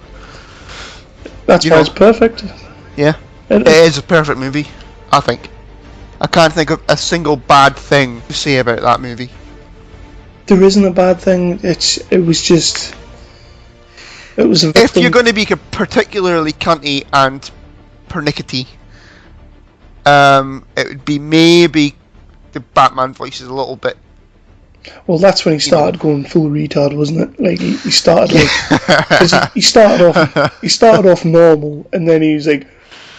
it's perfect. Yeah. It is a perfect movie, I think. I can't think of a single bad thing to say about that movie. There isn't a bad thing. It was a victim. If you're going to be particularly cunty and pernickety, it would be maybe the Batman voice is a little bit. Well, that's when he started going full retard, wasn't it? Like he started like he started off normal, and then he was like,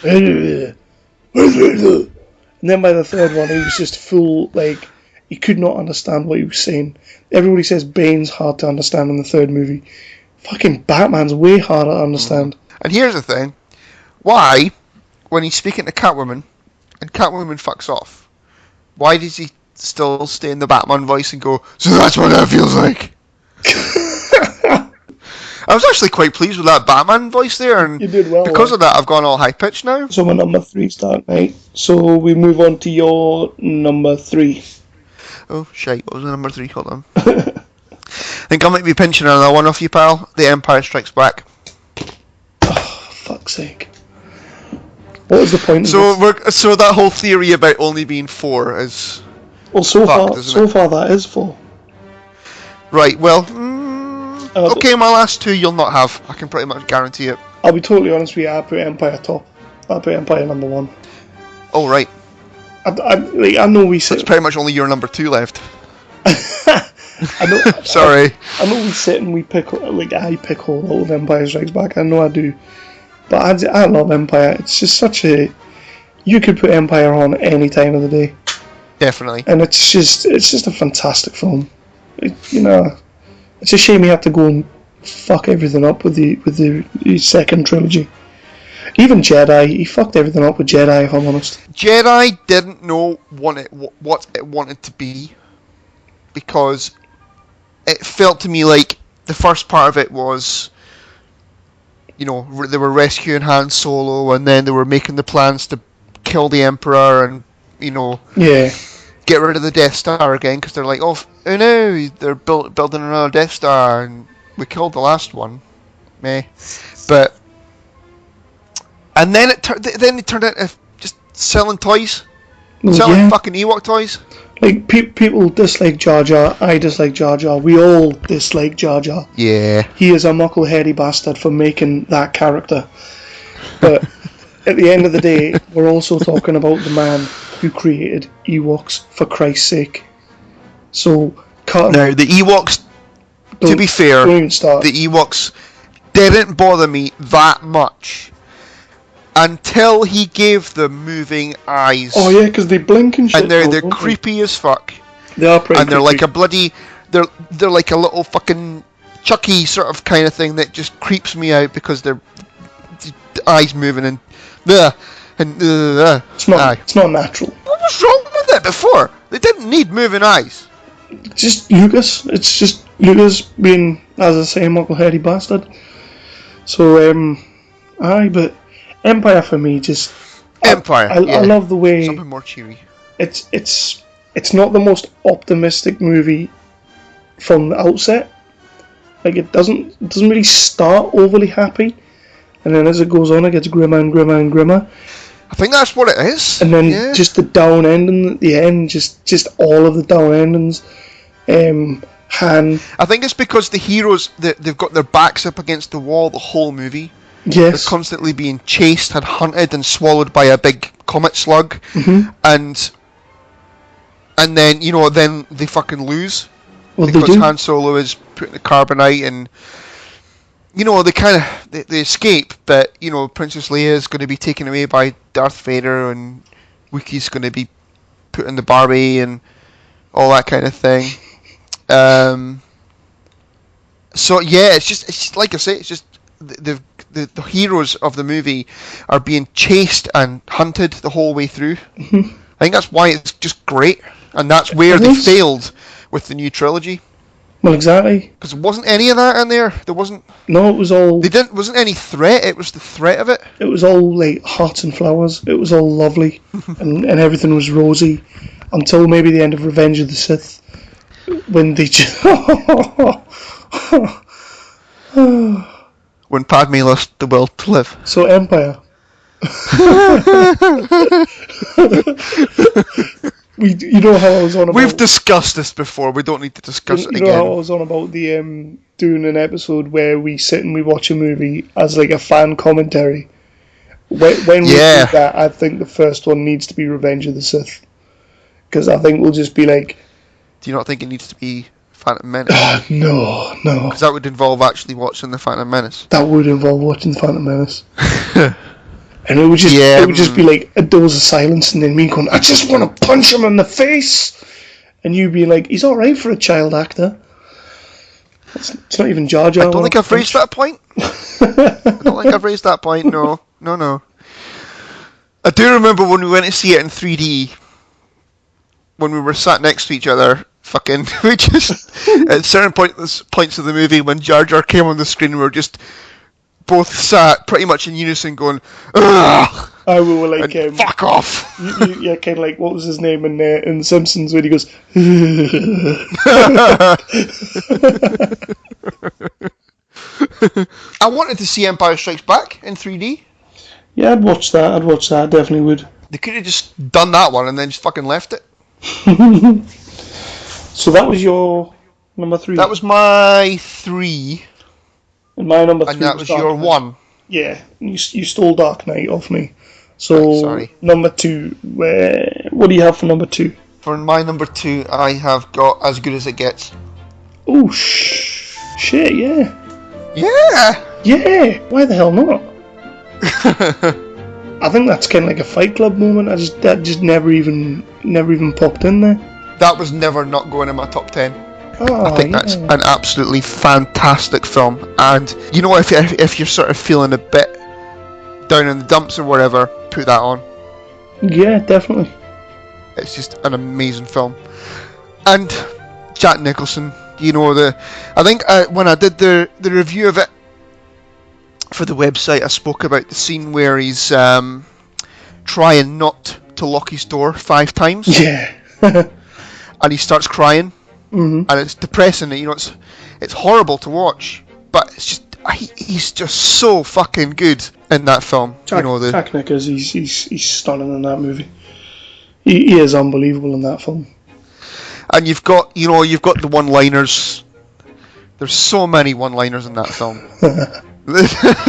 and then by the third one he was just full, like he could not understand what he was saying. Everybody says Bane's hard to understand in the third movie. Fucking Batman's way harder to understand. And here's the thing: why, when he's speaking to Catwoman, and Catwoman fucks off, why does he still stay in the Batman voice and go, so that's what that feels like? I was actually quite pleased with that Batman voice there, and you did well. Because of that, I've gone all high pitched now. So my number 3's Dark Knight. So we move on to your number 3. Oh shite! What was the number 3? Hold on. I think I might be pinching another one off you, pal. The Empire Strikes Back. Oh, fuck's sake! What was the point? So that whole theory about only being 4 is. Well, so far that is 4. Right. Well. Okay, my last 2 you'll not have. I can pretty much guarantee it. I'll be totally honest with you. I put Empire top. I put Empire number 1. Oh right. I know we sit. It's pretty much only your number 2 left. I know. Sorry. I know we sit and we pick. I pick all of Empire Strikes Back. I know I do. But I love Empire. It's just such a. You could put Empire on any time of the day. Definitely. And it's just a fantastic film. It's a shame you have to go and fuck everything up with the second trilogy. Even Jedi, he fucked everything up with Jedi, if I'm honest. Jedi didn't know what it wanted to be, because it felt to me like the first part of it was, they were rescuing Han Solo, and then they were making the plans to kill the Emperor, and get rid of the Death Star again, because they're like, oh no, they're building another Death Star, and we killed the last one. Meh. But and then it turned out just selling toys, selling fucking Ewok toys. Like people dislike Jar Jar. I dislike Jar Jar. We all dislike Jar Jar. Yeah. He is a muckle-heady bastard for making that character. But at the end of the day, we're also talking about the man who created Ewoks, for Christ's sake. So, now the Ewoks, to be fair, the Ewoks didn't bother me that much until he gave them moving eyes. Oh yeah, because they blink and shit. And they're creepy as fuck. They are pretty. And they're creepy. like a bloody, they're like a little fucking Chucky sort of kind of thing that just creeps me out, because they're the eyes moving and it's not natural. What was wrong with it before? They didn't need moving eyes. Just Lucas. It's just Lucas being, as I say, a muckle-heady bastard. So, but Empire for me just. Empire. I love the way something more cheery. It's not the most optimistic movie from the outset. Like it doesn't really start overly happy, and then as it goes on, it gets grimmer and grimmer and grimmer. I think that's what it is. And then just the down ending at the end, just all of the down endings. Han. I think it's because the heroes, they've got their backs up against the wall the whole movie. Yes. They're constantly being chased and hunted and swallowed by a big comet slug. Mm-hmm. And then, then they fucking lose. Well, because they do. Han Solo is putting the carbonite and, they escape, but, Princess Leia is going to be taken away by Darth Vader and Wookiee's going to be put in the Barbie and all that kind of thing. So yeah, it's just like I say, it's just the heroes of the movie are being chased and hunted the whole way through. Mm-hmm. I think that's why it's just great, and that's where they failed with the new trilogy. Well, exactly. Because there wasn't any of that in there. There wasn't. No, it was all. Wasn't any threat. It was the threat of it. It was all like hearts and flowers. It was all lovely, and everything was rosy, until maybe the end of Revenge of the Sith, when they just. When Padme lost the will to live. So Empire. You know how I was on about... We've discussed this before. We don't need to discuss it again. You know how I was on about the doing an episode where we sit and we watch a movie as like a fan commentary. When we do that, I think the first one needs to be Revenge of the Sith, because I think we'll just be like. Do you not think it needs to be Phantom Menace? No. Because that would involve actually watching the Phantom Menace. That would involve watching the Phantom Menace. And it would just be like a dose of silence, and then me going, I just want to punch him in the face, and you being like, he's all right for a child actor. It's not even Jar Jar. I don't think I've raised that point. No. I do remember when we went to see it in 3D, when we were sat next to each other, we just at certain points of the movie when Jar Jar came on the screen, we were just both sat pretty much in unison going, ugh! We were like, fuck off! Yeah, kind of like, what was his name in The Simpsons when he goes, I wanted to see Empire Strikes Back in 3D. Yeah, I'd watch that, I definitely would. They could have just done that one and then just fucking left it. So that was your number 3? That was my 3. And my number 3 and that was your 1. Yeah, you stole Dark Knight off me. So, sorry. Number 2, what do you have for number 2? For my number 2, I have got As Good As It Gets. Oh, shit, yeah. Yeah! Yeah, why the hell not? I think that's kind of like a Fight Club moment. That just never even popped in there. That was never not going in my top 10. Oh, I think that's an absolutely fantastic film, and if you're sort of feeling a bit down in the dumps or whatever, put that on. Yeah, definitely. It's just an amazing film, and Jack Nicholson. I think when I did the review of it for the website, I spoke about the scene where he's trying not to lock his door 5 times. Yeah. And he starts crying. Mm-hmm. And it's depressing. It's horrible to watch, but it's just he's just so fucking good in that film. Jack Nichols, he's stunning in that movie. He is unbelievable in that film. And you've got the one-liners. There's so many one-liners in that film.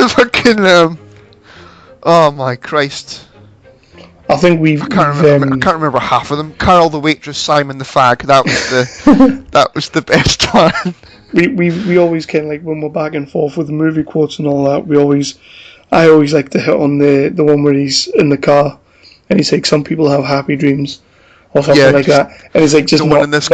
Fucking oh my Christ. I think I can't remember half of them. Carol the waitress, Simon the fag. That was the best one. We always kind of like, when we're back and forth with the movie quotes and all that. I always like to hit on the one where he's in the car and he's like, some people have happy dreams or something like that, and he's like, just not in this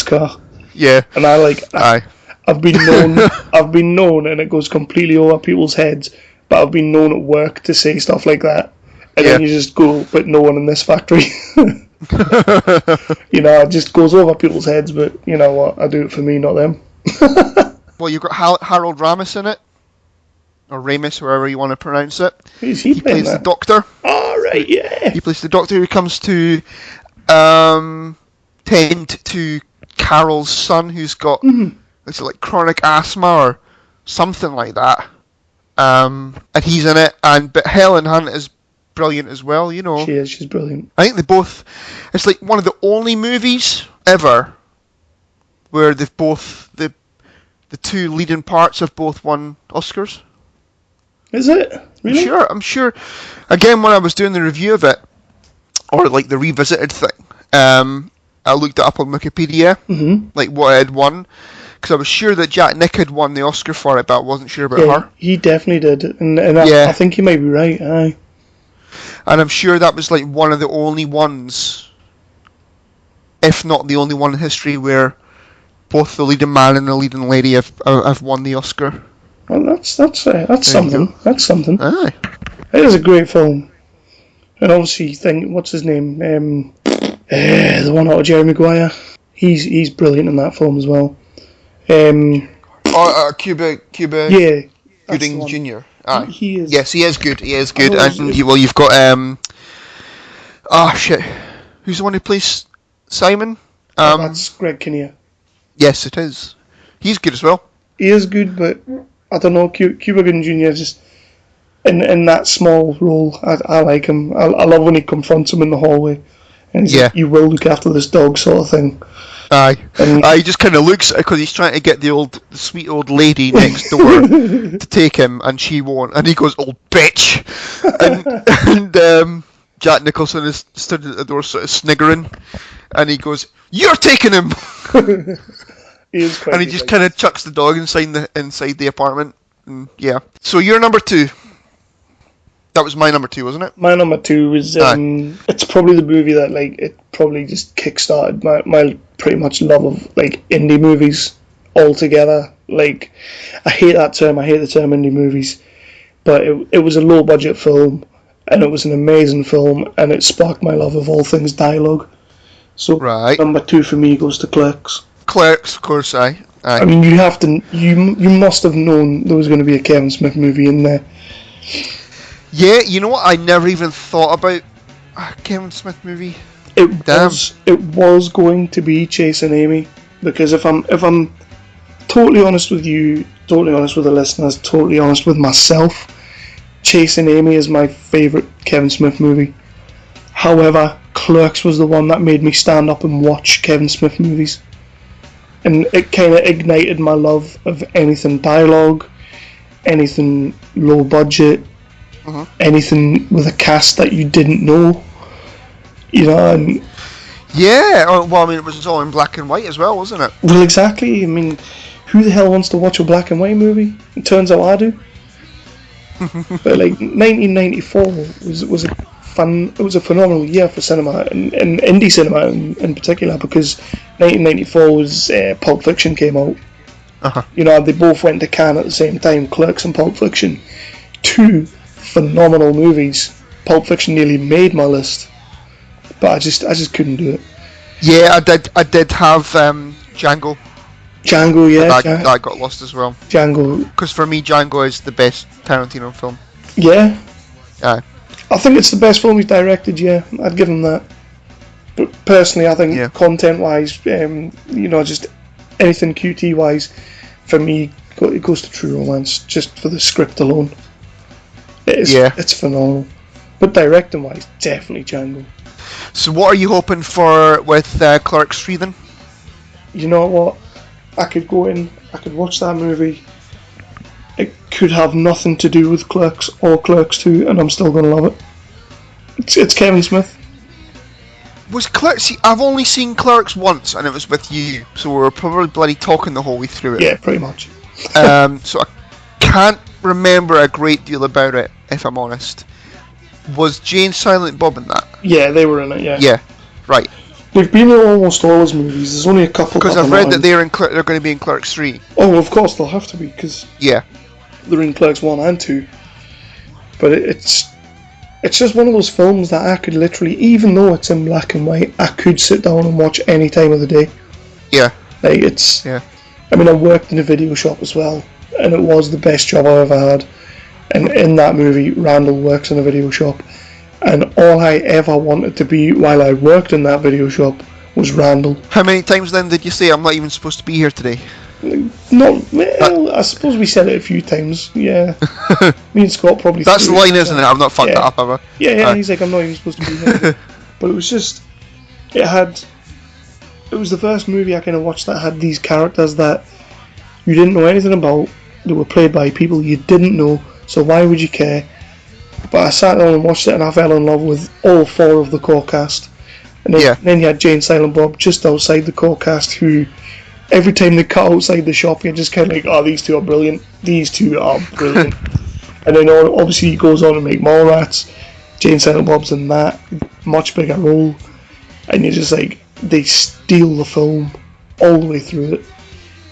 car. Yeah. And I've been known, and it goes completely over people's heads, but I've been known at work to say stuff like that. And then you just go, but no one in this factory. It just goes over people's heads, but you know what? I do it for me, not them. Well, you've got Harold Ramis in it. Or Ramis, however you want to pronounce it. Who's he plays the Doctor. Oh, right, yeah. He plays the Doctor who comes to tend to Carol's son, who's got it's like chronic asthma or something like that. And he's in it, but Helen Hunt is brilliant as well, you know. She's brilliant. I think they both... It's like one of the only movies ever where they've both... The two leading parts have both won Oscars. Is it? Really? I'm sure. Again, when I was doing the review of it, or like the revisited thing, I looked it up on Wikipedia, like what it had won, because I was sure that Jack Nick had won the Oscar for it, but I wasn't sure about her. He definitely did, and I think he might be right. Aye. And I'm sure that was like one of the only ones, if not the only one in history, where both the leading man and the leading lady have won the Oscar. Well, that's something. That's something. Aye. It is a great film, and obviously, what's his name? The one out of Jerry Maguire. He's brilliant in that film as well. Cuba. Yeah. Gooding Jr. Aye. He is. Yes, he is good. He is good. And you've got shit. Who's the one who plays Simon? That's Greg Kinnear. Yes, it is. He's good as well. He is good, but I don't know. Cuba Gooding Jr. just in that small role. I like him. I love when he confronts him in the hallway, and he's like, "You will look after this dog," sort of thing. Aye. He just kind of looks because he's trying to get the sweet old lady next door to take him, and she won't. And he goes, "Old bitch," and Jack Nicholson is stood at the door, sort of sniggering, and he goes, "You're taking him." He is quite and he just kind of chucks the dog inside the apartment. And yeah. So you're number 2. That was my number 2, wasn't it? My number 2 was it's probably the movie that it probably just kickstarted my pretty much love of indie movies altogether. I hate that term. I hate the term indie movies, but it was a low budget film, and it was an amazing film, and it sparked my love of all things dialogue. So number 2 for me goes to Clerks. Clerks, of course, aye. I mean, you must have known there was going to be a Kevin Smith movie in there. Yeah, you know what? I never even thought about a Kevin Smith movie. It was going to be Chasing Amy, because if I'm totally honest with you, totally honest with the listeners, totally honest with myself, Chasing Amy is my favourite Kevin Smith movie. However, Clerks was the one that made me stand up and watch Kevin Smith movies. And it kind of ignited my love of anything dialogue, anything low budget, anything with a cast that you didn't know. You know, and yeah, well, I mean, it was all in black and white as well, wasn't it? Well, exactly. I mean, who the hell wants to watch a black and white movie? It turns out I do. But 1994 was a phenomenal year for cinema, and indie cinema in particular, because 1994 was Pulp Fiction came out. You know, they both went to Cannes at the same time, Clerks and Pulp Fiction. 2 phenomenal movies. Pulp Fiction nearly made my list, but I just couldn't do it. Yeah, I did have Django. Django, yeah. That got lost as well. Django. Because for me, Django is the best Tarantino film. Yeah. Aye. I think it's the best film he's directed, yeah. I'd give him that. But personally, I think content-wise, just anything QT-wise, for me, it goes to True Romance, just for the script alone. It's phenomenal. But directing-wise, definitely Django. So what are you hoping for with Clerks 3 then? You know what? I could go in, I could watch that movie. It could have nothing to do with Clerks or Clerks 2, and I'm still going to love it. It's Kevin Smith. Was Clerks... See, I've only seen Clerks once, and it was with you, so we were probably bloody talking the whole way through it. Yeah, pretty much. So I can't remember a great deal about it, if I'm honest. Was Jane Silent Bob in that? Yeah, they were in it, yeah. Yeah, right. They've been in almost all his movies. There's only a couple. Because I've read that they're going to be in Clerks 3. Oh, of course they'll have to be, because they're in Clerks 1 and 2. But it's just one of those films that I could literally, even though it's in black and white, I could sit down and watch any time of the day. Yeah. I mean, I worked in a video shop as well, and it was the best job I ever had. And in that movie, Randall works in a video shop, and all I ever wanted to be while I worked in that video shop was Randall. How many times then did you say I'm not even supposed to be here today? No, well, I suppose we said it a few times. Yeah, me and Scott probably. That's the line, isn't it? I've not fucked yeah. that up ever. Yeah. He's like, I'm not even supposed to be here. But it was just, it was the first movie I kind of watched that had these characters that you didn't know anything about. They were played by people you didn't know, so why would you care? But I sat down and watched it, and I fell in love with all 4 of the core cast. And then you had Jane, Silent Bob just outside the core cast, who every time they cut outside the shop, you're just kind of like, oh, these two are brilliant. These two are brilliant. And then obviously he goes on to make Mallrats. Jane, Silent Bob's in that much bigger role, and you're just like, they steal the film all the way through it.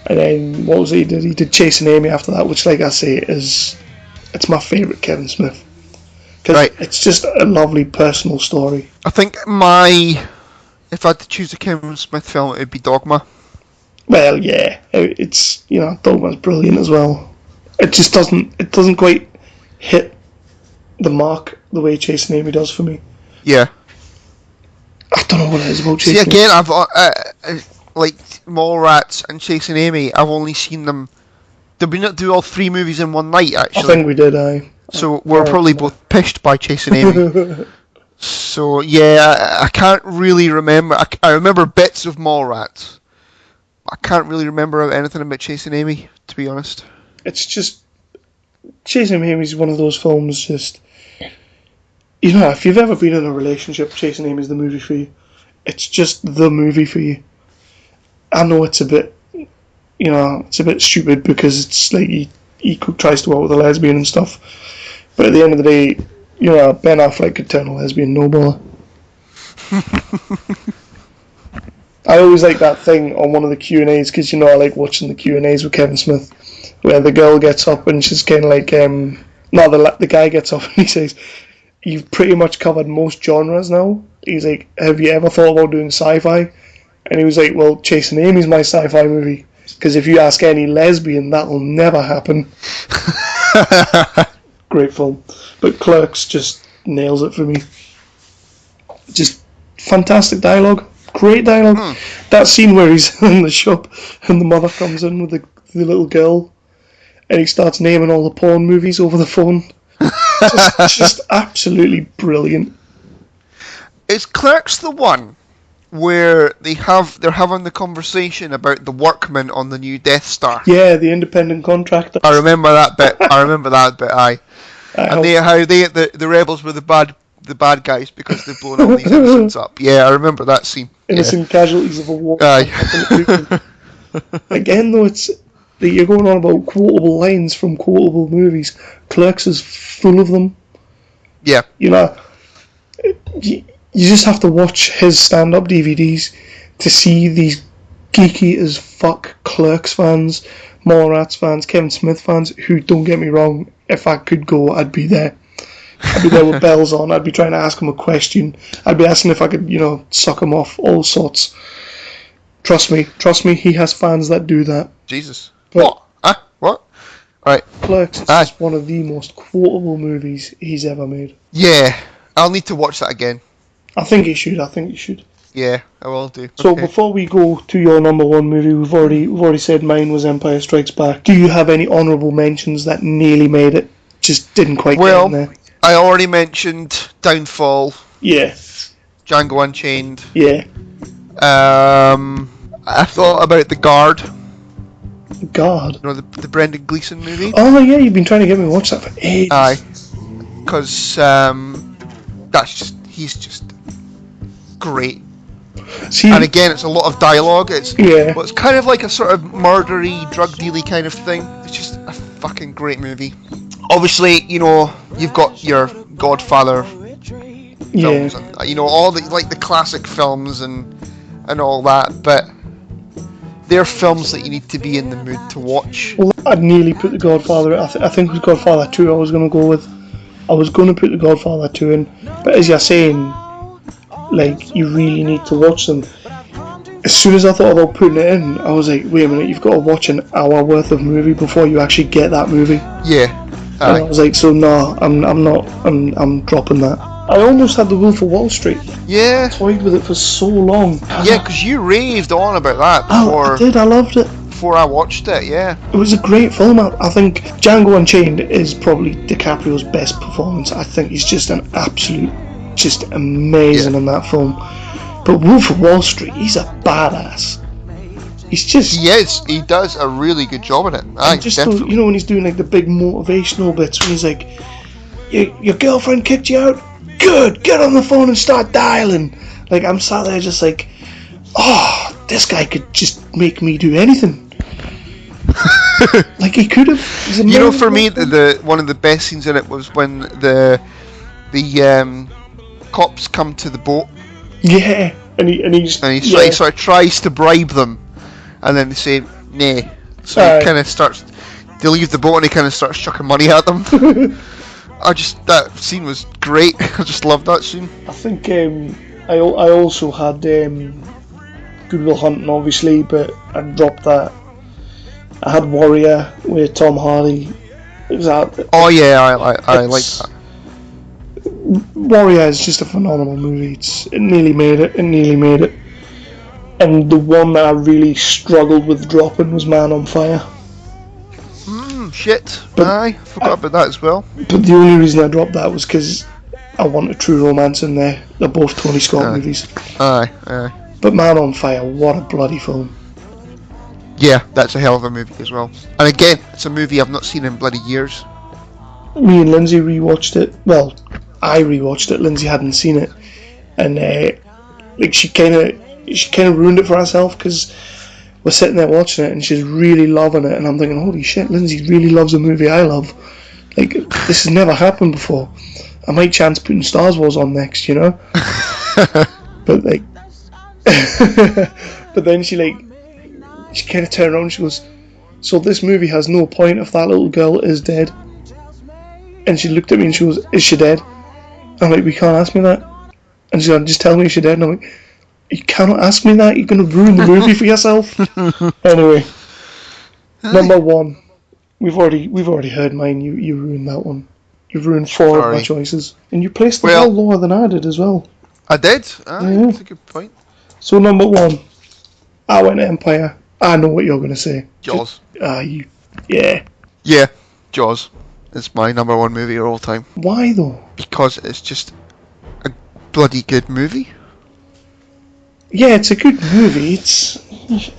And then what was it he did? He did Chasing Amy after that, which, like I say, it's my favourite Kevin Smith. Because it's just a lovely personal story. I think if I had to choose a Kevin Smith film, it would be Dogma. Well, yeah, it's, Dogma's brilliant as well. It just doesn't quite hit the mark the way Chasing Amy does for me. Yeah. I don't know what it is about Chasing Amy. See, again, I've like Mallrats and Chasing Amy, I've only seen them. Did we not do all 3 movies in one night, actually? I think we did, aye. So we're probably both pissed by Chasing Amy. So, yeah, I can't really remember. I remember bits of Mallrats. I can't really remember anything about Chasing Amy, to be honest. It's just... Chasing Amy is one of those films, just... if you've ever been in a relationship, Chasing Amy is the movie for you. It's just the movie for you. I know it's a bit... it's a bit stupid because it's like he tries to go out with a lesbian and stuff. But at the end of the day, Ben Affleck could turn a lesbian, no bother. I always like that thing on one of the Q&As, because I like watching the Q&As with Kevin Smith, where the girl gets up and she's kind of like, the guy gets up and he says, you've pretty much covered most genres now. He's like, have you ever thought about doing sci-fi? And he was like, well, Chasing Amy's my sci-fi movie, because if you ask any lesbian, that'll never happen. Great film. But Clerks just nails it for me. Just fantastic dialogue. Great dialogue. That scene where he's in the shop and the mother comes in with the little girl and he starts naming all the porn movies over the phone. just absolutely brilliant. Is Clerks the one where they're having the conversation about the workmen on the new Death Star? Yeah, the independent contractor. I remember that bit. Aye. And the rebels were the bad guys because they've blown all these innocents up. Yeah, I remember that scene. Innocent casualties of a war. Aye. Again, though, you're going on about quotable lines from quotable movies. Clerks is full of them. Yeah. You just have to watch his stand-up DVDs to see these geeky as fuck Clerks fans, Mallrats fans, Kevin Smith fans, who, don't get me wrong, if I could go, I'd be there. I'd be there with bells on, I'd be trying to ask him a question, I'd be asking if I could, suck him off, all sorts. Trust me, he has fans that do that. Jesus. But what? What? Alright. Clerks is just one of the most quotable movies he's ever made. Yeah, I'll need to watch that again. I think you should. Yeah, I will do. So okay. Before we go to your number one movie, we've already said mine was Empire Strikes Back. Do you have any honourable mentions that nearly made it, just didn't quite get in there? I already mentioned Downfall. Yeah. Django Unchained. Yeah. I thought about The Guard. Guard? The Brendan Gleeson movie. Oh yeah, you've been trying to get me to watch that for ages. Aye. Because he's just great. See, and again, it's a lot of dialogue. It's kind of like a sort of murdery, drug dealy kind of thing. It's just a fucking great movie. Obviously, you've got your Godfather films, and, all the classic films and all that. But they're films that you need to be in the mood to watch. Well, I'd nearly put The Godfather. I think it was Godfather 2 I was going to go with. I was going to put The Godfather 2 in, but as you're saying, you really need to watch them. As soon as I thought about putting it in, I was like, wait a minute, you've got to watch an hour worth of movie before you actually get that movie. Yeah. And I was like, so no, I'm not, I'm dropping that. I almost had The Wolf of Wall Street. Yeah. I toyed with it for so long. Yeah, because you raved on about that before. I did, I loved it. before I watched it. Yeah. It was a great film. I think Django Unchained is probably DiCaprio's best performance. I think he's just an absolute, just amazing in that film. But Wolf of Wall Street, he's a badass. He's just... He is. He does a really good job in it. Aye, just definitely. you know, when he's doing like the big motivational bits, when he's like, your girlfriend kicked you out? Good, get on the phone and start dialing. Like, I'm sat there just like, oh, this guy could just make me do anything. Like, he could have. You know, for me, the one of the best scenes in it was when the cops come to the boat. Yeah, and he sort of tries to bribe them, and then they say nah. So he kind of starts. They leave the boat and he kind of starts chucking money at them. That scene was great. I just loved that scene. I think I also had Good Will Hunting, obviously, but I dropped that. I had Warrior with Tom Hardy. Oh yeah, I like that. Warrior is just a phenomenal movie. It nearly made it. And the one that I really struggled with dropping was Man on Fire. Shit. I forgot about that as well. But the only reason I dropped that was because I wanted True Romance in there. They're both Tony Scott movies. Aye. But Man on Fire, what a bloody film. Yeah, that's a hell of a movie as well. And again, it's a movie I've not seen in bloody years. Me and Lindsay rewatched it. Well, I rewatched it. Lindsay hadn't seen it, and like she kind of ruined it for herself because we're sitting there watching it and she's really loving it, and I'm thinking, holy shit, Lindsay really loves a movie I love. Like, this has never happened before. I might chance putting Star Wars on next, you know. But like, but then she kind of turned around and she goes, so this movie has no point if that little girl is dead. And she looked at me and she goes, is she dead? I'm like, we can't ask me that. And she's like, just tell me if she's dead. And I'm like, you cannot ask me that, you're going to ruin the movie for yourself. Anyway, number one, we've already heard mine. You ruined that one. You've ruined four of my choices, and you placed them all lower than I did as well. I did. That's a good point. So number one, I went Empire. I know what you're going to say. Jaws. Yeah, Jaws. It's my number one movie of all time. Why though? Because it's just a bloody good movie. Yeah, it's a good movie.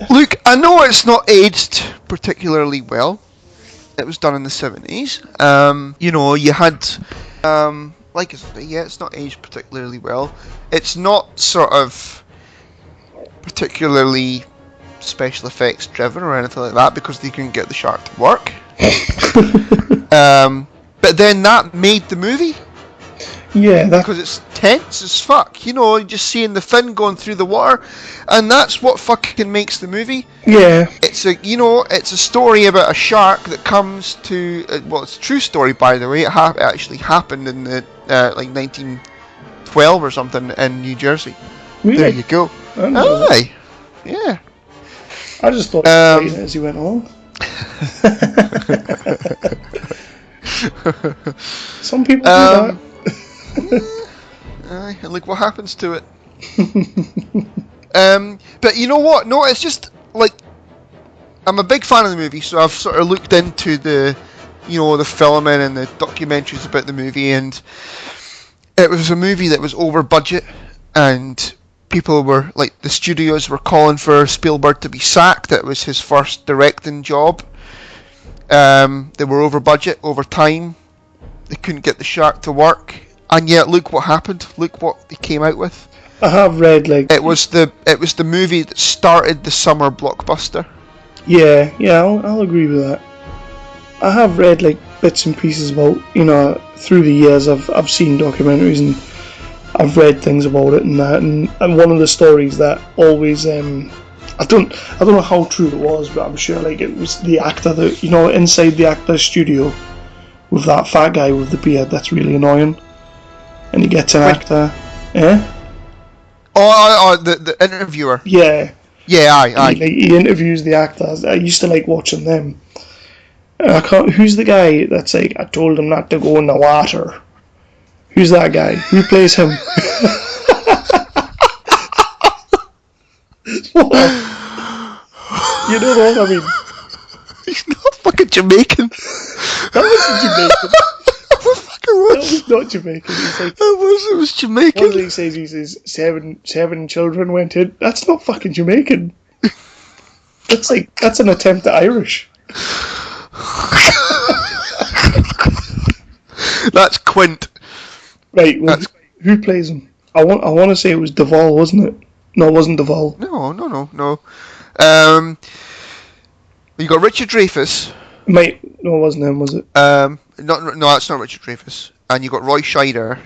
Look, I know it's not aged particularly well. It was done in the 70s. You know, you had, like I say, yeah, it's not aged particularly well. It's not sort of particularly special effects driven or anything like that because they couldn't get the shark to work. But then that made the movie. Yeah, because it's tense as fuck. You know, just seeing the fin going through the water, and that's what fucking makes the movie. Yeah. It's a story about a shark that comes to. Well, it's a true story, by the way. It actually happened in the like 1912 or something in New Jersey. Really? There you go. Aye. Yeah. I just thought it was as he went along. Some people do that. Aye, and look what happens to it. But you know what? No, it's just like I'm a big fan of the movie, so I've sort of looked into the filming and the documentaries about the movie, and it was a movie that was over budget, and people were like, the studios were calling for Spielberg to be sacked. It was his first directing job. They were over budget, over time. They couldn't get the shark to work. And yet, look what happened. Look what they came out with. I have read it was the movie that started the summer blockbuster. Yeah, I'll agree with that. I have read bits and pieces about, through the years I've seen documentaries and I've read things about it and that, and one of the stories that always I don't know how true it was, but I'm sure it was the actor that inside the actor's studio with that fat guy with the beard that's really annoying. And he gets an actor. Yeah? Oh, the interviewer. Yeah. Yeah, aye. He interviews the actors. I used to watching them. And who's the guy that's I told him not to go in the water? Who's that guy? Who plays him? You know what I mean? He's not fucking Jamaican. That wasn't Jamaican. What fucking was? That was not Jamaican. He's like, It was Jamaican. what he says, seven children went in. That's not fucking Jamaican. That's an attempt at Irish. That's Quint. Right, well, who plays him? I want to say it was Duvall, wasn't it? No, it wasn't Duvall. No. You got Richard Dreyfuss. No, it wasn't him, was it? No, that's not Richard Dreyfuss. And you got Roy Scheider.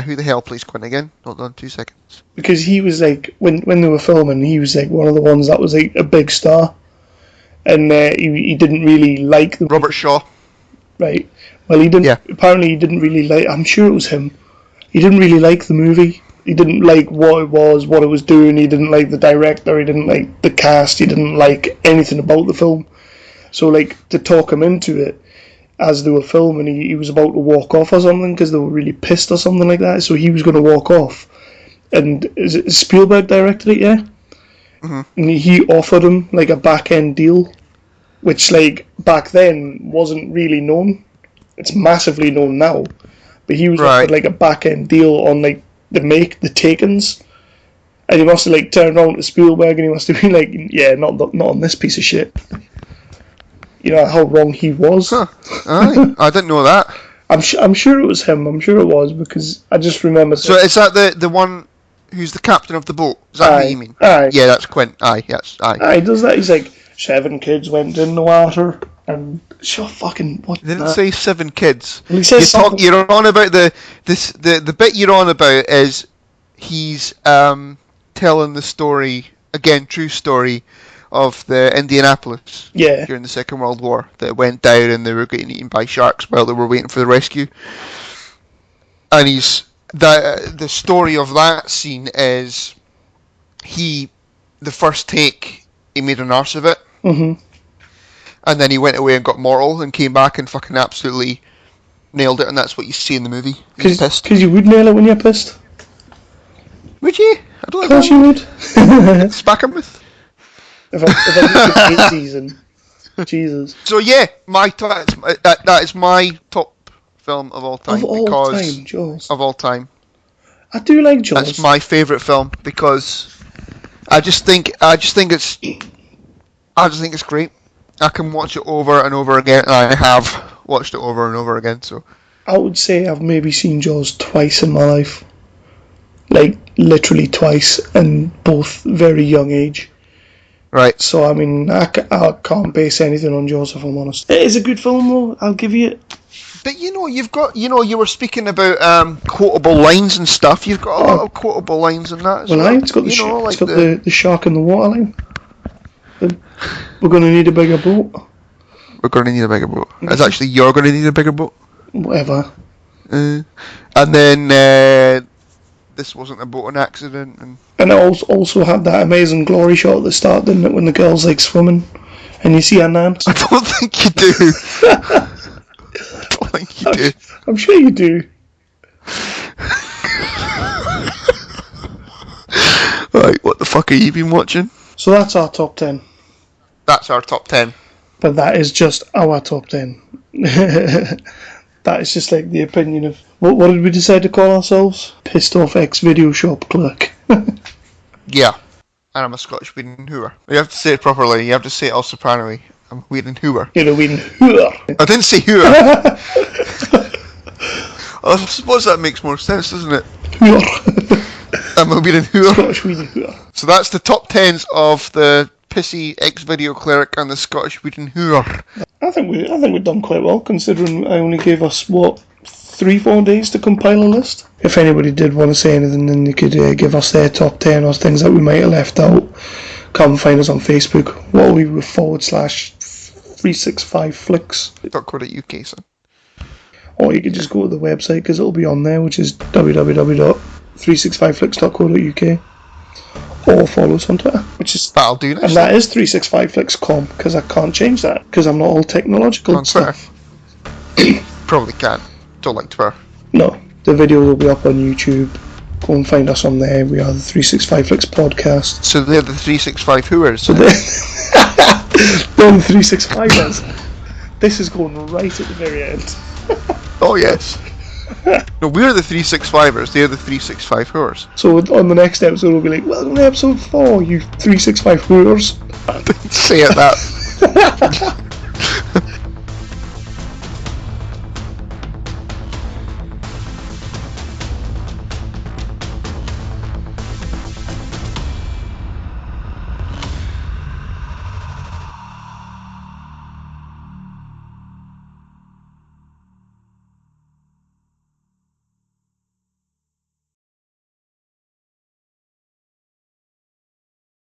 Who the hell plays Quint again? Hold on 2 seconds. Because he was like, when they were filming, he was like one of the ones that was like a big star, and he didn't really like the Robert Shaw. Right. Well, he didn't. Yeah. Apparently, he didn't really like. I'm sure it was him. He didn't really like the movie. He didn't like what it was doing. He didn't like the director. He didn't like the cast. He didn't like anything about the film. So, like, to talk him into it as they were filming, he was about to walk off or something because they were really pissed or something like that. So he was going to walk off. And is it Spielberg directed it? Yeah. Mm-hmm. And he offered him like a back end deal, which like back then wasn't really known. It's massively known now, but he was offered like a back end deal on like the Takens, and he must have like turned around to Spielberg and he must have been like, yeah, not on this piece of shit. You know how wrong he was. Huh. I didn't know that. I'm sure it was him. I'm sure it was because I just remember. So is that the one who's the captain of the boat? Is that what you mean? Aye. Yeah, that's Quint. Aye. Aye, does that? He's like 7 kids went in the water. And fucking what? They didn't say 7 kids. Well, he says you're on about the bit you're on about is he's telling the story again, true story of the Indianapolis during the Second World War that went down and they were getting eaten by sharks while they were waiting for the rescue. And the story of that scene is the first take he made an arse of it. Mm-hmm. And then he went away and got moral and came back and fucking absolutely nailed it, and that's what you see in the movie. He's pissed. Because you would nail it when you're pissed. Would you? I don't know. Of course you would. Spackermouth. If I look at season, Jesus. So yeah, that is my top film of all time. Jaws. Of all time. I do like Jaws. That's my favourite film because I just think it's great. I can watch it over and over again, and I have watched it over and over again. So I would say I've maybe seen Jaws twice in my life, like literally twice, and both very young age. Right. So I mean, I can't base anything on Jaws if I'm honest. It is a good film though. I'll give you it. But you were speaking about quotable lines and stuff. You've got a lot of quotable lines in that. It's got the shark in the water line. We're going to need a bigger boat. We're going to need a bigger boat. It's actually you're going to need a bigger boat. Whatever. And then this wasn't a boating accident. And it also had that amazing glory shot at the start, didn't it, when the girl's like swimming and you see her nan. I don't think you do. I don't think you do. I'm sure you do. Right, what the fuck have you been watching? So that's our top 10. That's our top 10. But that is just our top 10. That is just like the opinion of... What did we decide to call ourselves? Pissed Off Ex-Video Shop Clerk. Yeah. And I'm a Scottish weeding hooer. You have to say it properly. You have to say it all soprano-y. I'm a weeding hooer. You're a weeding hooer. I didn't say hooer. I suppose that makes more sense, doesn't it? Hooer. I'm a weeding hooer. Scottish weeding hooer. So that's the top 10s of the pissy ex-video cleric and the Scottish weeding hooer. I think we've done quite well, considering I only gave us, 3-4 days to compile a list. If anybody did want to say anything, then they could give us their top 10 or things that we might have left out. Come find us on Facebook. What are we with /365Flicks? .co.uk, son. Or you could just go to the website because it'll be on there, which is www.365flicks.co.uk. Or follow us on Twitter, which is that'll do. And that is 365flicks.com because I can't change that because I'm not all technological on stuff. Probably can't. Don't like Twitter. No, the video will be up on YouTube Go and find us on there. We are the 365Flicks podcast. So they're the 365 hooers. So they're the 365ers. This is going right at the very end. Oh yes. No, we're the 365ers. They're the 365 hooers. So on the next episode, we'll be like, welcome to episode 4, you 365 hoors. Say it that.